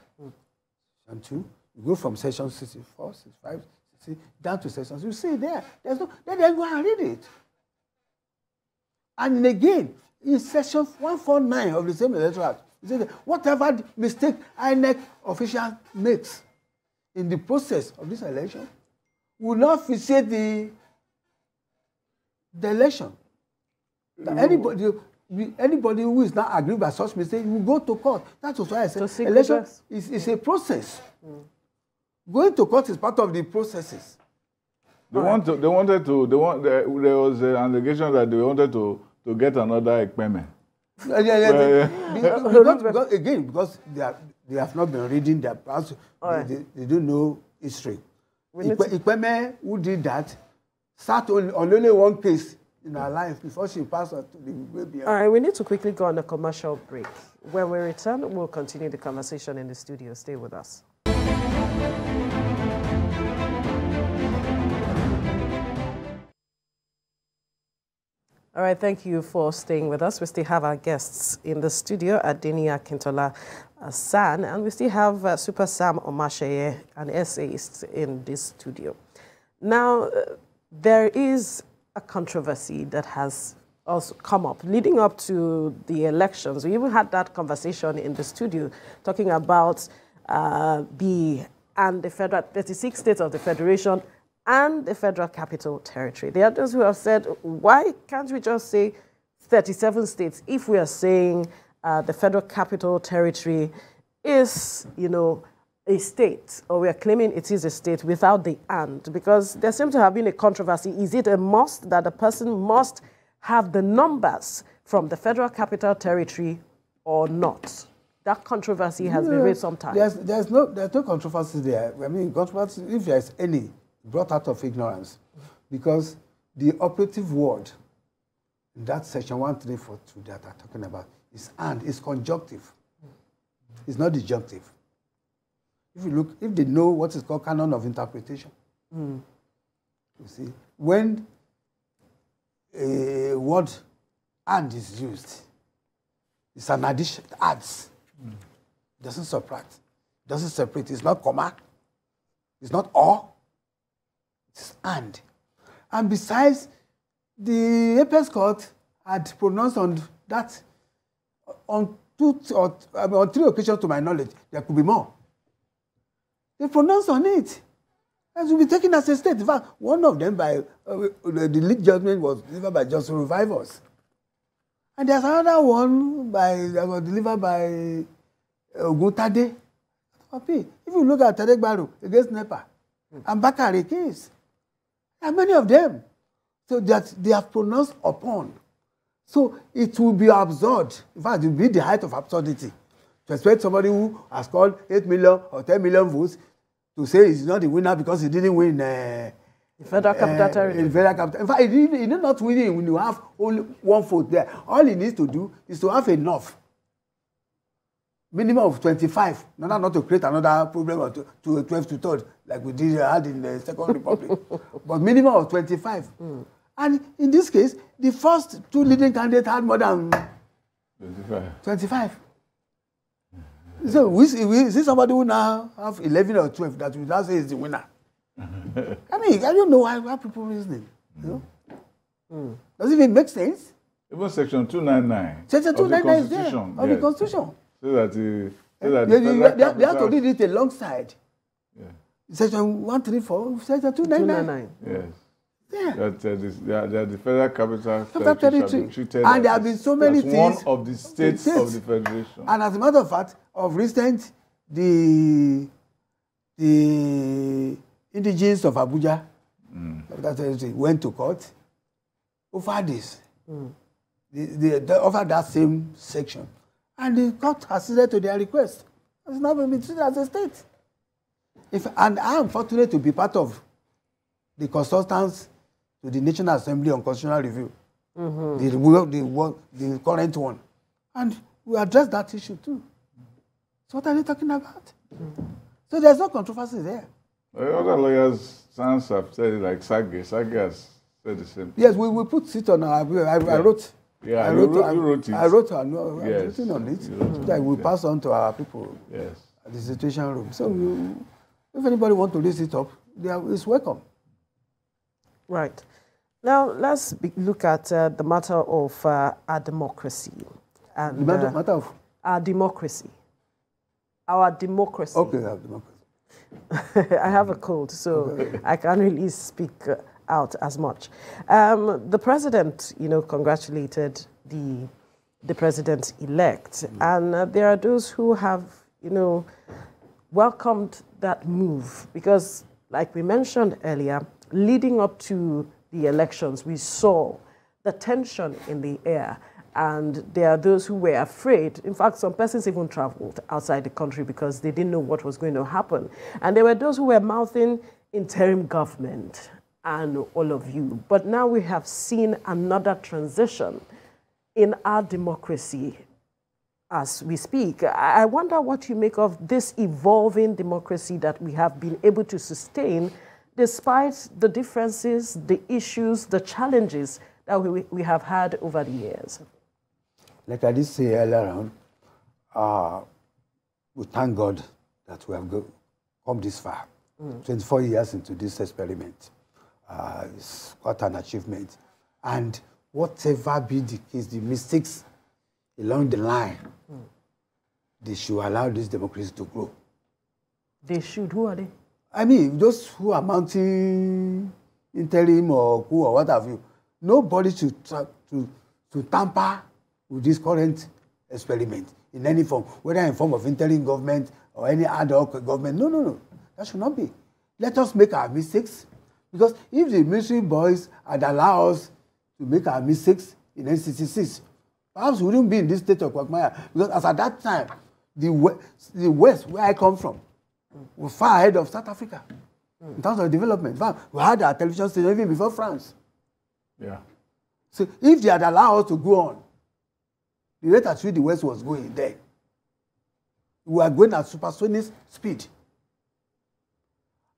Section 2, you go from Section 64, 65, 60, down to Section 6. You see there. There's no, then go and read it. And again, in Section 149 of the same Electoral Act, it says that whatever mistake INEC official makes in the process of this election will not facilitate the election. Anybody who is not agreed by such mistake will go to court. That's why I said election is a process. Going to court is part of the processes. There was an allegation that they wanted to get another Ekpeme. Because they have not been reading their past, they don't know history. Ekpeme, who did that, sat on only one case in her life before she passed on to the way beyond. All right, we need to quickly go on a commercial break. When we return, we'll continue the conversation in the studio. Stay with us. All right, thank you for staying with us. We still have our guests in the studio, Niyi Akintola San, and we still have Super Sam Omasheye, an essayist, in this studio. Now, there is a controversy that has also come up leading up to the elections. We even had that conversation in the studio talking about the federal 36 states of the Federation and the Federal Capital Territory. There are those who have said, why can't we just say 37 states if we are saying the Federal Capital Territory is, a state, or we are claiming it is a state without the and? Because there seems to have been a controversy. Is it a must that the person must have the numbers from the Federal Capital Territory or not? That controversy has been raised sometimes. There's no controversy there. I mean, controversy, if there's any, brought out of ignorance, because the operative word in that section 1342 that I'm talking about is and, is conjunctive. It's not disjunctive. If they know what is called canon of interpretation, You see, when a word and is used, it's an addition, adds. It doesn't subtract, it doesn't separate. It's not comma, it's not or, it's and. And besides, the Apex Court had pronounced on that on 2 or on 3 occasions to my knowledge. There could be more. They pronounced on it. And will be taken as a state. In fact, one of them by the lead judgment was delivered by Just Revivers. And there's another one that was delivered by Ogutade. If you look at Tadek Baru against NEPA and Bakari case, there are many of them. So that they have pronounced upon. So it will be absurd. In fact, it will be the height of absurdity to expect somebody who has called 8 million or 10 million votes to say he's not the winner because he didn't win the Federal Capital Territory. Federal Capital. In fact, he did not win when you have only 1 vote there. All he needs to do is to have enough. Minimum of 25. Not to create another problem to 12 to 3rd, like we had in the Second Republic. But minimum of 25. And in this case, the first 2 leading candidates had more than 25. So we see somebody who now have 11 or 12 that we now say is the winner. I mean, I don't know why people reasoning. You know? Does it even make sense? Even Section 299. Section 299 is there of the Constitution. So that they have to read it alongside. Yeah. Section 134, Section 299. Yes. Yeah. That the Federal Capital Territory shall be treated and there have been so many things. One of the states of the Federation. And as a matter of fact, of recent, the indigenes of Abuja went to court over this. They offered that same section. And the court acceded to their request. It's not been treated as a state. And I am fortunate to be part of the consultants to the National Assembly on Constitutional Review, the current one. And we addressed that issue too. So what are they talking about? So there's no controversy there. Other lawyers, Sans have said it, like Sage. Sage has said the same thing. Yes, we put it on our, I wrote. Yeah, you wrote it. I wrote written on it so that we pass on to our people at the Situation Room. So if anybody wants to raise it up, it's welcome. Right. Now, let's look at the matter of our democracy. And, the matter of? Our democracy. Our democracy. Okay, our democracy. I have a cold, so I can't really speak out as much. The president, congratulated the president-elect, and there are those who have, welcomed that move because, like we mentioned earlier, leading up to the elections, we saw the tension in the air, and there are those who were afraid. In fact, some persons even traveled outside the country because they didn't know what was going to happen. And there were those who were mouthing interim government and all of you. But now we have seen another transition in our democracy as we speak. I wonder what you make of this evolving democracy that we have been able to sustain despite the differences, the issues, the challenges that we have had over the years. Like I did say earlier on, we thank God that we have come this far. 24 years into this experiment. It's quite an achievement. And whatever be the case, the mistakes along the line, they should allow this democracy to grow. They should? Who are they? I mean, those who are mounting interim or coup or what have you, nobody should try to tamper with this current experiment in any form, whether in form of interim government or any ad hoc government. No. That should not be. Let us make our mistakes. Because if the military boys had allowed us to make our mistakes in NCC6, perhaps we wouldn't be in this state of quagmire. Because as at that time, the West, where I come from, was far ahead of South Africa in terms of development. In fact, we had our television station even before France. Yeah. So if they had allowed us to go on, the rate at which the West was going there, we were going at supersonic speed.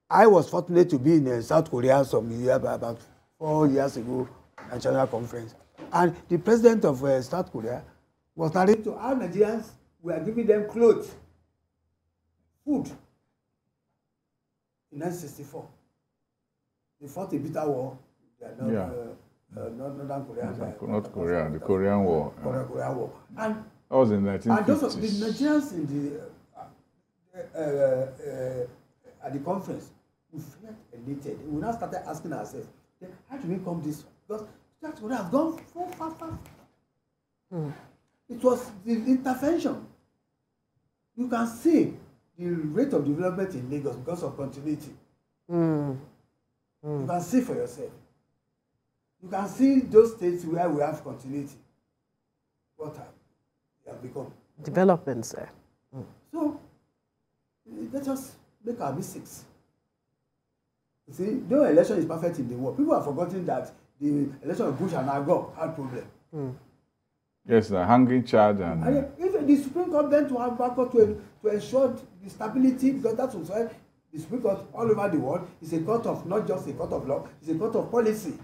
I was fortunate to be in South Korea about 4 years ago, at National Conference. And the president of South Korea was narrating to how Nigerians were giving them clothes, food, in 1964. They fought a bitter war. Northern Korea. North Korea, the Korean War. Korean War. And that was in 1950s. And those of the Nigerians in at the conference, we felt elated. We now started asking ourselves, how do we come this way? Because South Korea has gone so far. It was the intervention. You can see the rate of development in Lagos because of continuity. You can see for yourself. You can see those states where we have continuity. What have become? Developments there. So, let us make our mistakes. You see, no election is perfect in the world. People have forgotten that the election of Bush and Gore had problem. Yes, the hanging charge and if the Supreme Court then to have backup to ensure the stability, because that's why the Supreme Court all over the world is a court of, not just a court of law, it's a court of policy.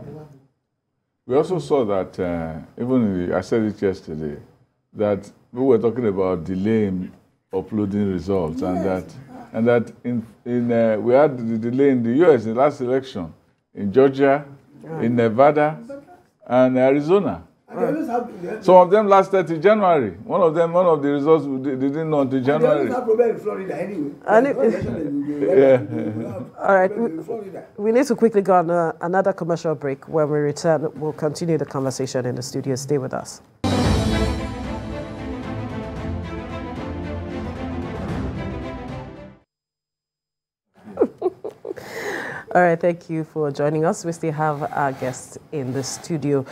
We also saw that, I said it yesterday, that we were talking about delay in uploading results, yes. and that we had the delay in the US in the last election, in Georgia, in Nevada, and Arizona. Some of them lasted till January. One of the results they didn't know until January. They always have problem in Florida anyway. All right, we need to quickly go on another commercial break. When we return, we'll continue the conversation in the studio. Stay with us. All right, thank you for joining us. We still have our guests in the studio.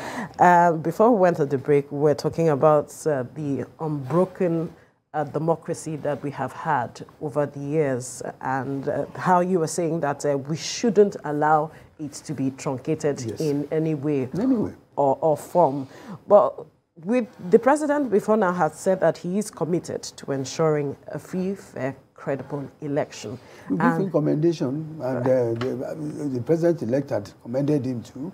Before we went to the break, we were talking about the unbroken democracy that we have had over the years, and how you were saying that we shouldn't allow it to be truncated in any way, or form. But with the president before now has said that he is committed to ensuring a free, fair, credible election. We give him commendation, and the president-elect had commended him too.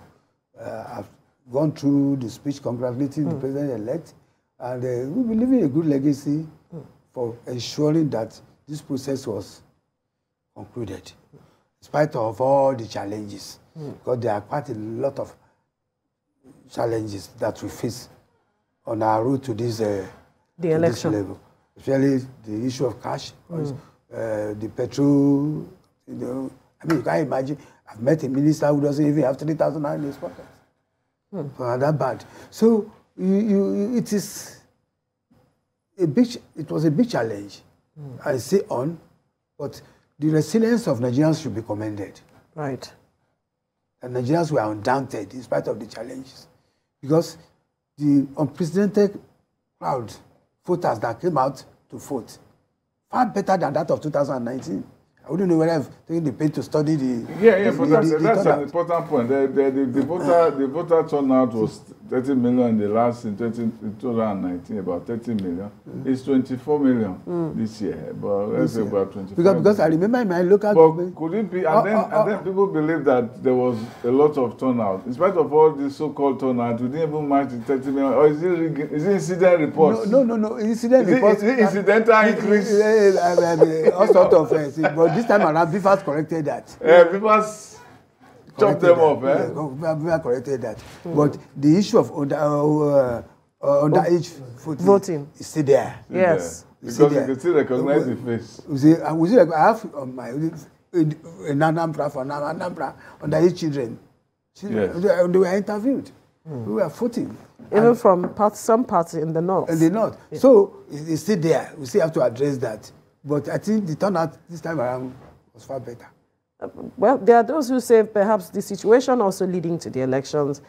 I've gone through the speech congratulating the president-elect, and we will leave a good legacy for ensuring that this process was concluded, in spite of all the challenges, because there are quite a lot of challenges that we face on our road to this election level. Especially the issue of cash, the petrol, you can't imagine. I've met a minister who doesn't even have 3,000 in his pocket. That bad. So it was a big challenge. I say on, but the resilience of Nigerians should be commended. Right. And Nigerians were undaunted in spite of the challenges, because the unprecedented crowd voters that came out to vote, far better than that of 2019. I wouldn't know whether I've taken the pain to study the... But that's an important point. The voter turnout was 30 million in the last, in 2019, about 30 million. It's 24 million this year, but let's say about 25 because I remember in my local government... Could it be... And then people believe that there was a lot of turnout. In spite of all this so-called turnout, we didn't even match the 30 million. Or is it incident reports? No. Incident reports... Is it incidental increase? All sorts of things. But this time around, BIFAS corrected that. BIFAS chopped them off. BIFAS corrected that. But the issue of underage voting is still there. Yes. Because you can still recognize the face. I have in Anambra, underage children. They were interviewed. We were voting. Even from some parts in the north. In the north. Yeah. So it's still there. We still have to address that. But I think the turnout this time around was far better. Well, there are those who say perhaps the situation also leading to the elections.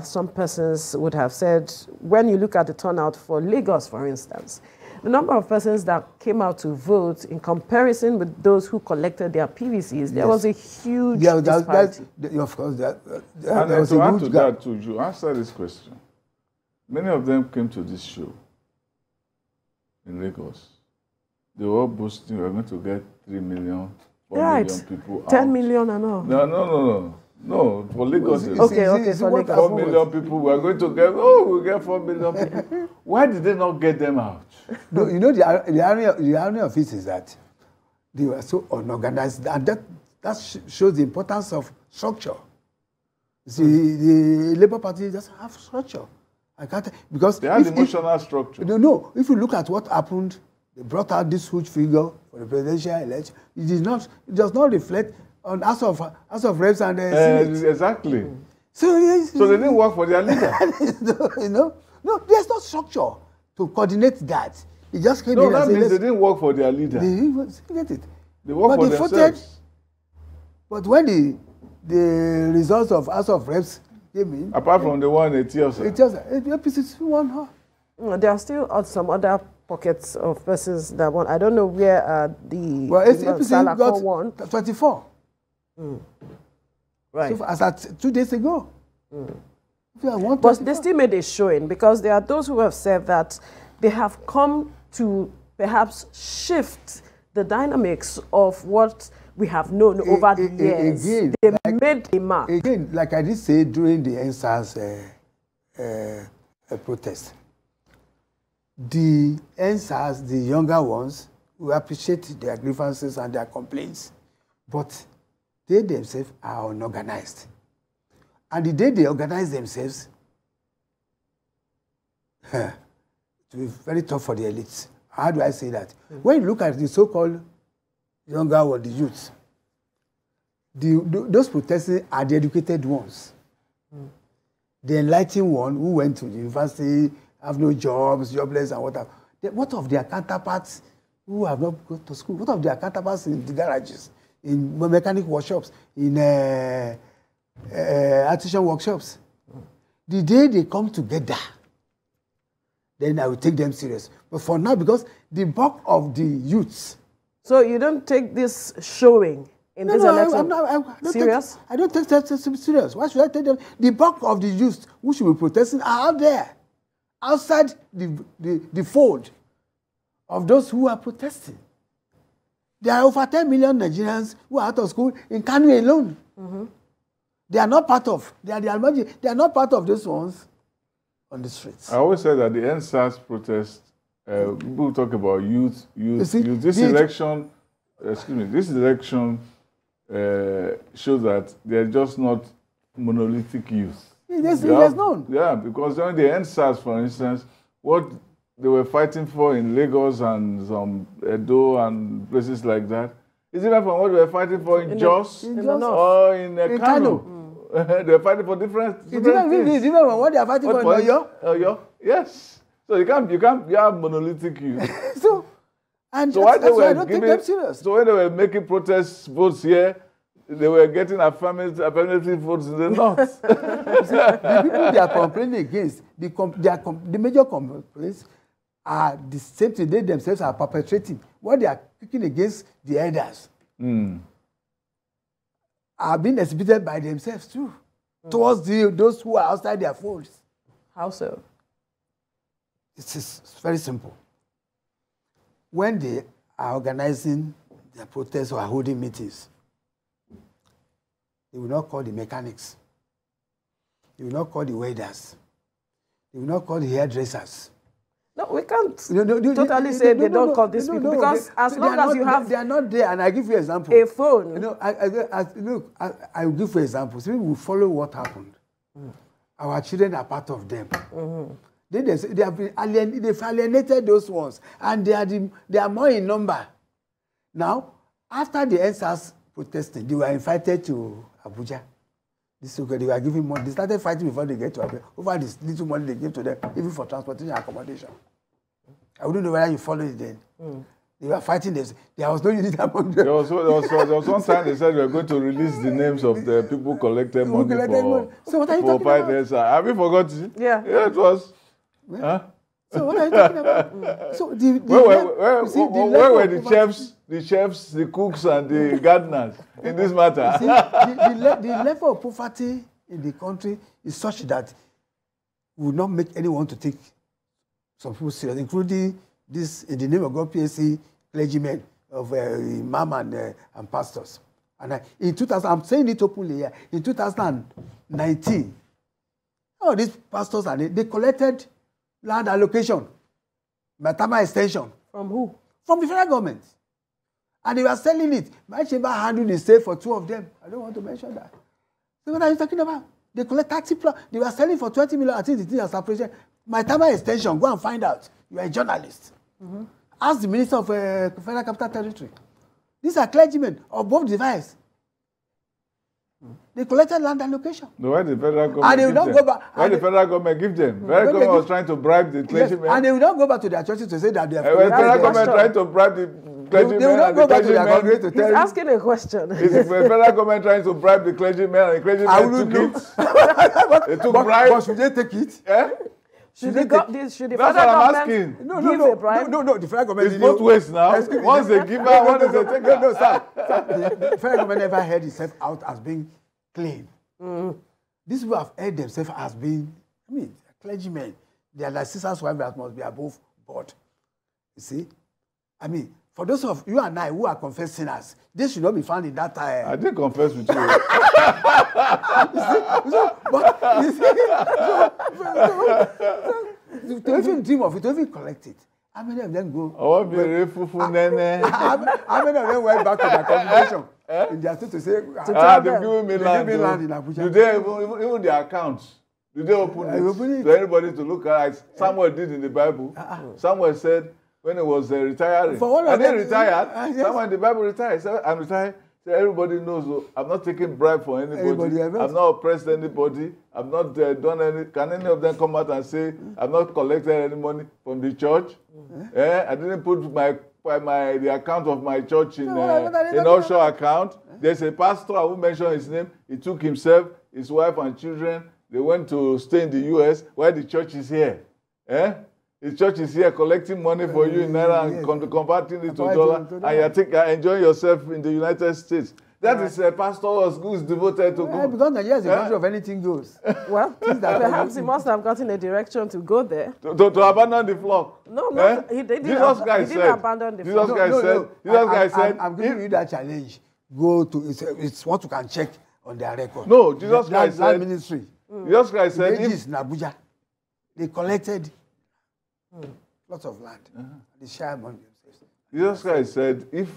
Some persons would have said, when you look at the turnout for Lagos, for instance, the number of persons that came out to vote in comparison with those who collected their PVCs, there was a huge disparity. Of course, there was a huge gap. To you answer this question, many of them came to this show in Lagos. They were all boasting, we're going to get 3 million million people 10 out. million and all. No, for Lagos. Okay, for Lagos. 4 million people, we are going to get, we'll get 4 million people. Why did they not get them out? No, you know, the irony of it is that they were so unorganized, and that shows the importance of structure. See, the Labour Party doesn't have structure. I can't, because they have emotional structure. No, if you look at what happened, they brought out this huge figure for the presidential election. It does not reflect on House of Reps and Senate. Exactly. So they didn't work for their leader. No, there's no structure to coordinate that. It just came in that means they didn't work for their leader. They get it. They work for themselves. Voted, but when the results of House of Reps came in, apart from the one at Etiosa, APC won her. There are still some other pockets of persons that won. I don't know where the APC got won 24. Right. So as at 2 days ago. But they still made a showing, because there are those who have said that they have come to perhaps shift the dynamics of what we have known over the years. Again, they made a mark. Again, like I did say during the NSAS protest, the NSAS, the younger ones, will appreciate their grievances and their complaints, but they themselves are unorganized. And the day they organize themselves, it will be very tough for the elites. How do I say that? When you look at the so-called younger or the youth, those protesting are the educated ones. The enlightened one who went to the university, have no jobs, jobless and whatever. What of their counterparts who have not gone to school? What of their counterparts in the garages, in mechanic workshops, in artisan workshops? The day they come together, then I will take them serious. But for now, because the bulk of the youths. So you don't take this showing in this election serious? I don't take that serious. Why should I take them? The bulk of the youths who should be protesting are out there, outside the fold of those who are protesting. There are over 10 million Nigerians who are out of school in Kano alone. They are not part of. They are not part of those ones on the streets. I always say that the NSAS protest, people talk about youth. This election shows that they're just not monolithic youth. Yes, known. Yeah, because during the NSAS, for instance, what they were fighting for in Lagos and some Edo and places like that is different from what they were fighting for in Jos or in Kano. They were fighting for different things. It's different from what they are fighting for in Oyo. Yes. So you have monolithic youth. So why I don't take them serious. So when they were making protest votes here, they were getting affirmative votes in the north. The people they are complaining against, the major complaints are the same thing they themselves are perpetrating. What they are kicking against the elders are being exhibited by themselves too, towards those who are outside their folds. How so? It's very simple. When they are organizing their protests or holding meetings, they will not call the mechanics. They will not call the welders. They will not call the hairdressers. No, we can't totally say they don't call these people, because as long as you have... They are not there, and I give you an example. A phone. I will give you an example. So we will follow what happened. Our children are part of them. They have been they've alienated those ones, and they are more in number. Now, after the NSAS protesting, they were invited to Abuja. They were giving money. They started fighting before they get to Abuja over this little money they gave to them, even for transportation and accommodation. I wouldn't know whether you followed it then. They were fighting this. There was no unity among them. There was one time they said we were going to release the names of the people who collected money for So what are you talking about? Have you forgotten? Yeah. Yeah, it was. Huh? So what are you talking about? So where were the chefs, the cooks, and the gardeners in this matter? The level of poverty in the country is such that will not make anyone to take some people serious, including this, in the name of God, PSC clergymen imam and pastors. And in 2000, I'm saying it openly here, in 2019, all these pastors, they collected land allocation, Matama extension. From who? From the federal government. And they were selling it. My chamber handled the sale for 2 of them. I don't want to mention that. So what are you talking about? They collect 30 plus. They were selling for 20 million. I think the thing is separation. My Tama extension, go and find out. You are a journalist. Ask the Minister of Federal Capital Territory. These are clergymen of both devices. They collected land allocation. No, why the federal government and they will not go back. Why the federal government give them? The federal government was trying to bribe the clergymen. And they will not go back to their churches to say that they have the federal government trying to bribe the clergymen. They will not go back to their congregation to tell He's asking a question. Is the federal government trying to bribe the clergymen and the clergymen took it? They took bribe. But should they take it? Yeah? Should the federal government give a bribe? No, the federal government... It's both ways now. One's a giver, one is a taker. No, sir. The federal government never held itself out as being clean. These people have held themselves as being, clergymen. They are like sisters' wives that must be above board. You see? For those of you and I who are confessed sinners, they should not be found in that... I didn't confess with you. To even dream of it, to even collect it. How many of them go? How many of them went back to their congregation in their state to say, they give me land in Abuja. Do they even their accounts? Do they open it to anybody to look at? Samuel did in the Bible. Samuel said when he was retiring, and he retired. Someone in the Bible retired. He said, I'm retired. So everybody knows I'm not taking bribe for anybody. I'm not oppressed anybody. I've not done any. Can any of them come out and say I've not collected any money from the church? I didn't put the account of my church in offshore account. There's a pastor, I won't mention his name. He took himself, his wife and children. They went to stay in the U.S. while the church is here. The church is here collecting money for you in Naira and converting it to dollar, and you're enjoying yourself in the United States. That is a pastor who is devoted to God. Because Nigeria is a country of anything goes. Well, perhaps he must have gotten a direction to go there. To abandon the flock. No, he didn't abandon the flock. Jesus Christ said, I'm giving you that challenge. Go to, it's what you can check on their record. No, Jesus Christ said, ministry. Jesus Christ said, in Abuja, they collected lots of land. They share among themselves. Jesus Christ said, if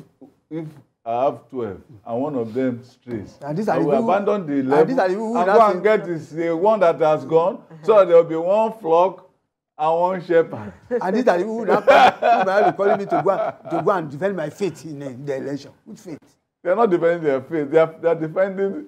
I have 12 and one of them strays, I will abandon the 11 and go and get the one that has gone, so that there will be one flock and one shepherd. And these are the people who are calling me to go and defend my faith in the election. Which faith? They are not defending their faith. They are defending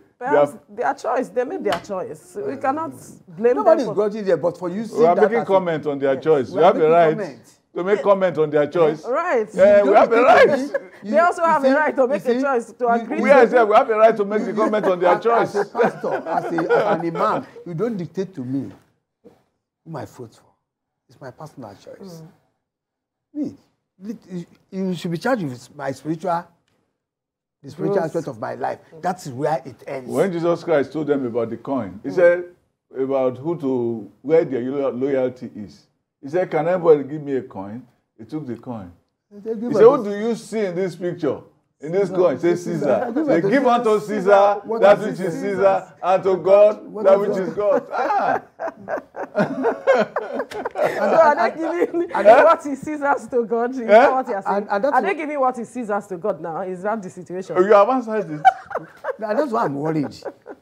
their choice. They made their choice. We cannot blame Nobody them. Nobody is grudging there, but for you see we are making comment on their choice. We have a right to make comment on their choice. Right. We have a right. They also have a right to make a choice, to agree. We have a right to make the comment on their choice. As a pastor, as an imam, you don't dictate to me who I vote for. It's my personal choice. You should be charged with my spiritual aspect of my life. That's where it ends. When Jesus Christ told them about the coin, he said about where their loyalty is. He said, can anybody give me a coin? He took the coin. He said, who do you see in this picture? In this coin? He said, Caesar. They give unto Caesar that which is Caesar, and to God that which is God. So are they giving what is Caesar's to God? Is that what you are saying? Are they giving what is Caesar's to God now? Is that the situation? You have answered it. That's why I'm worried.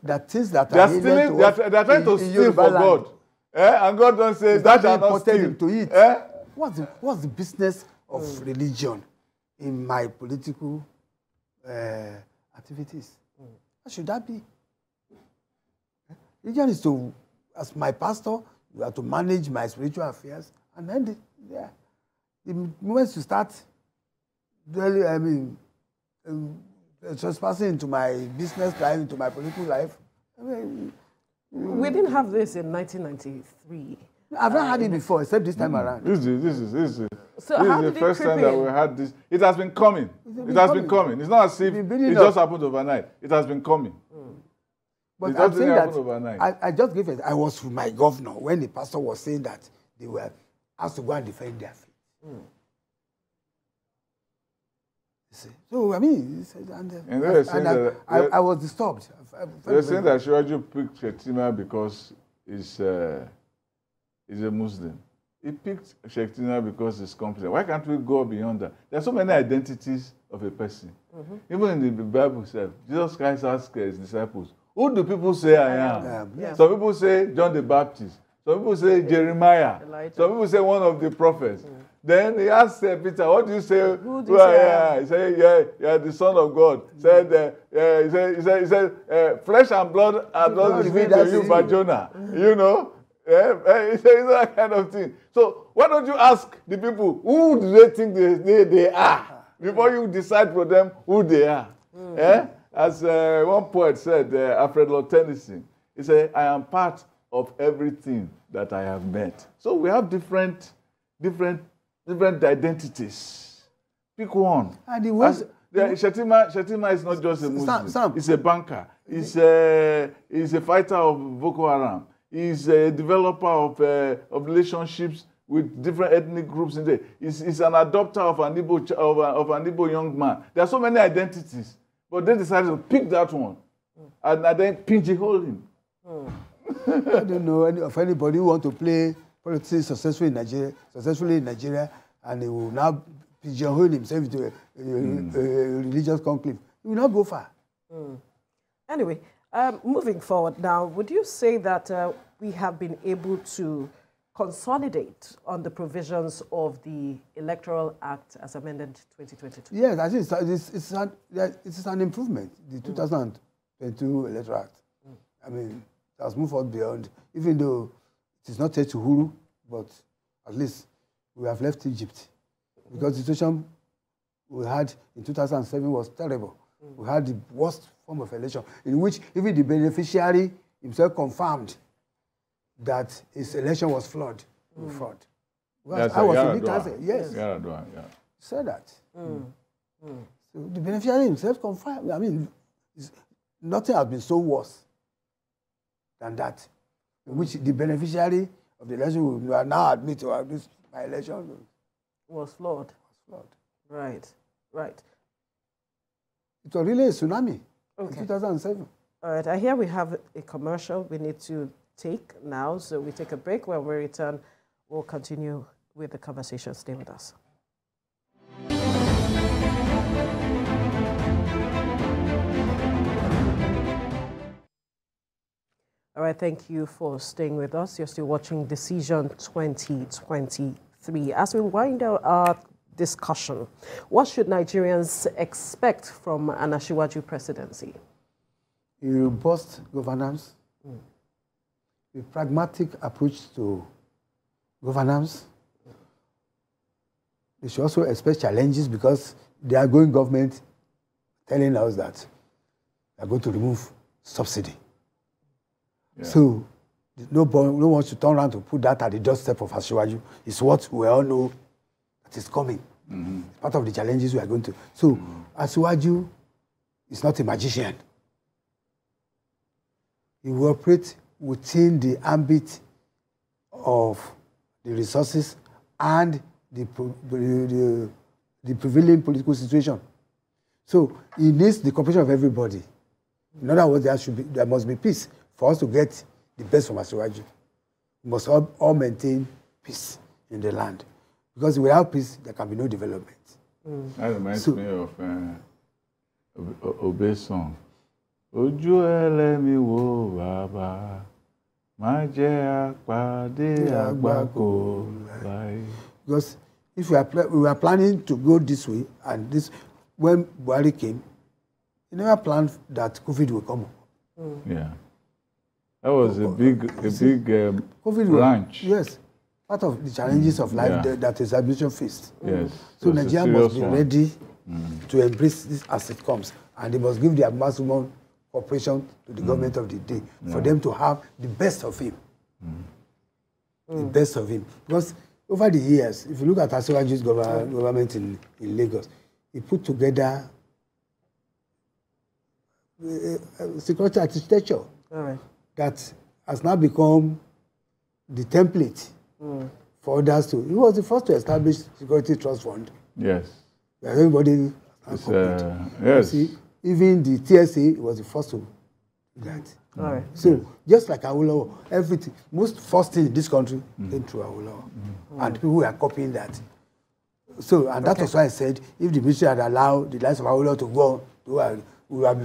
That things that they are trying to steal for God. And God don't say that shall not steal. To eat. What's the business of religion in my political activities? What should that be? Religion is to, as my pastor, you have to manage my spiritual affairs, and then the moment you start, trespassing into my business life, into my political life. We didn't have this in 1993. I've not had it before, except this time around. This is the first time that we had this. It has been coming. It has been coming. It's not as if it just happened overnight. It has been coming. But I'm saying that I just gave it. I was with my governor when the pastor was saying that they were asked to go and defend their faith. So, I mean, I was disturbed. They're saying that Asiwaju picked Shettima because he's a Muslim. He picked Shettima because he's competent. Why can't we go beyond that? There are so many identities of a person. Even in the Bible itself, Jesus Christ asked his disciples, who do people say I am? Some people say John the Baptist. Some people say Jeremiah. Elijah. Some people say one of the prophets. Then he asked Peter, what do you say? Who do you say? He said, yeah, the Son of God. He said, flesh and blood are not revealed to you by Jonah. You know? He said that kind of thing. So why don't you ask the people, who do they think they are? Before you decide for them who they are. As one poet said, Alfred Lord Tennyson, he said, I am part of everything that I have met. So we have different identities. Pick one. Shettima is not just a Muslim. He's a banker. He's a fighter of Boko Haram. He's a developer of relationships with different ethnic groups in there. He's an adopter of an Igbo young man. There are so many identities, but they decided to pick that one and then pinch a hole in. I don't know of anybody who want to play politics successfully in Nigeria, and he will now pigeonhole himself into a religious conclave. He will not go far. Anyway, moving forward now, would you say that we have been able to consolidate on the provisions of the Electoral Act as amended 2022? Yes, I think it's an improvement, the 2022 Electoral Act. I mean, it has moved forward beyond, even though it is not yet to Huru, but at least we have left Egypt. Because the situation we had in 2007 was terrible. We had the worst form of election, in which even the beneficiary himself confirmed that his election was flawed. Fraud. Yes, I was in it. Yes. Yeah. He said that. So the beneficiary himself confirmed. I mean, nothing has been so worse than that, in which the beneficiary of the election will now admit to this my election was flawed. Right. It was really a tsunami in 2007. All right, I hear we have a commercial we need to take now, so we take a break. When we return, we'll continue with the conversation. Stay with us. All right, thank you for staying with us. You're still watching Decision 2023. As we wind down our discussion, what should Nigerians expect from an Asiwaju presidency? A robust governance, a pragmatic approach to governance. They should also expect challenges because they are going government telling us that they are going to remove subsidy. Yeah. So no one wants to turn around to put that at the doorstep of Asiwaju. It's what we all know that is coming. It's part of the challenges we are going to. So Asiwaju is not a magician. He will operate within the ambit of the resources and the prevailing political situation. So he needs the cooperation of everybody. In other words, there must be peace for us to get the best from Asiwaju. We must all maintain peace in the land. Because without peace, there can be no development. That reminds me of Obe's song. Ojú ẹlẹ́mi wo bàbá, má jẹ́ àpàdé àgbákò láyé. Because if we are planning to go this way, and when Buhari came, he never planned that COVID will come. Yeah. That was a big COVID branch. Yes. Part of the challenges of life that is administration faced. Yes. So Nigeria must be ready to embrace this as it comes. And they must give their maximum cooperation to the government of the day for them to have the best of him. The best of him. Because over the years, if you look at Asiwaju's government in Lagos, he put together security architecture that has now become the template for others to. He was the first to establish Security Trust Fund. Yes. Everybody Yes. You see, even the TSA was the first to do that. All right. So just like Awolowo, everything, most first thing in this country came through Awolowo, and people were copying that. So, and that was why I said, if the ministry had allowed the likes of Awolowo to go on, we would have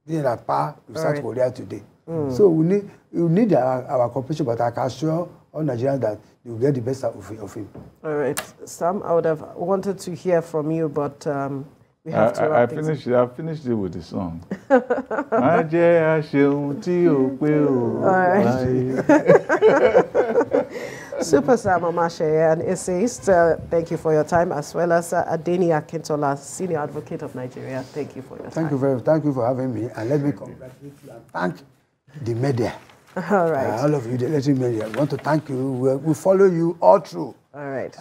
been at par with South Korea today. So we need our cooperation, but I can assure all Nigerians that they will get the best out of him. All right, Sam, I would have wanted to hear from you, but we have to wrap things up. I finished it with the song. Super Sam Omashe, an essayist, thank you for your time, as well as Niyi Akintola, Senior Advocate of Nigeria. Thank you for your time. Thank you for having me, and let me congratulate you and thank the media. All right. All of you, the electronic media. I want to thank you. We follow you all through. All right.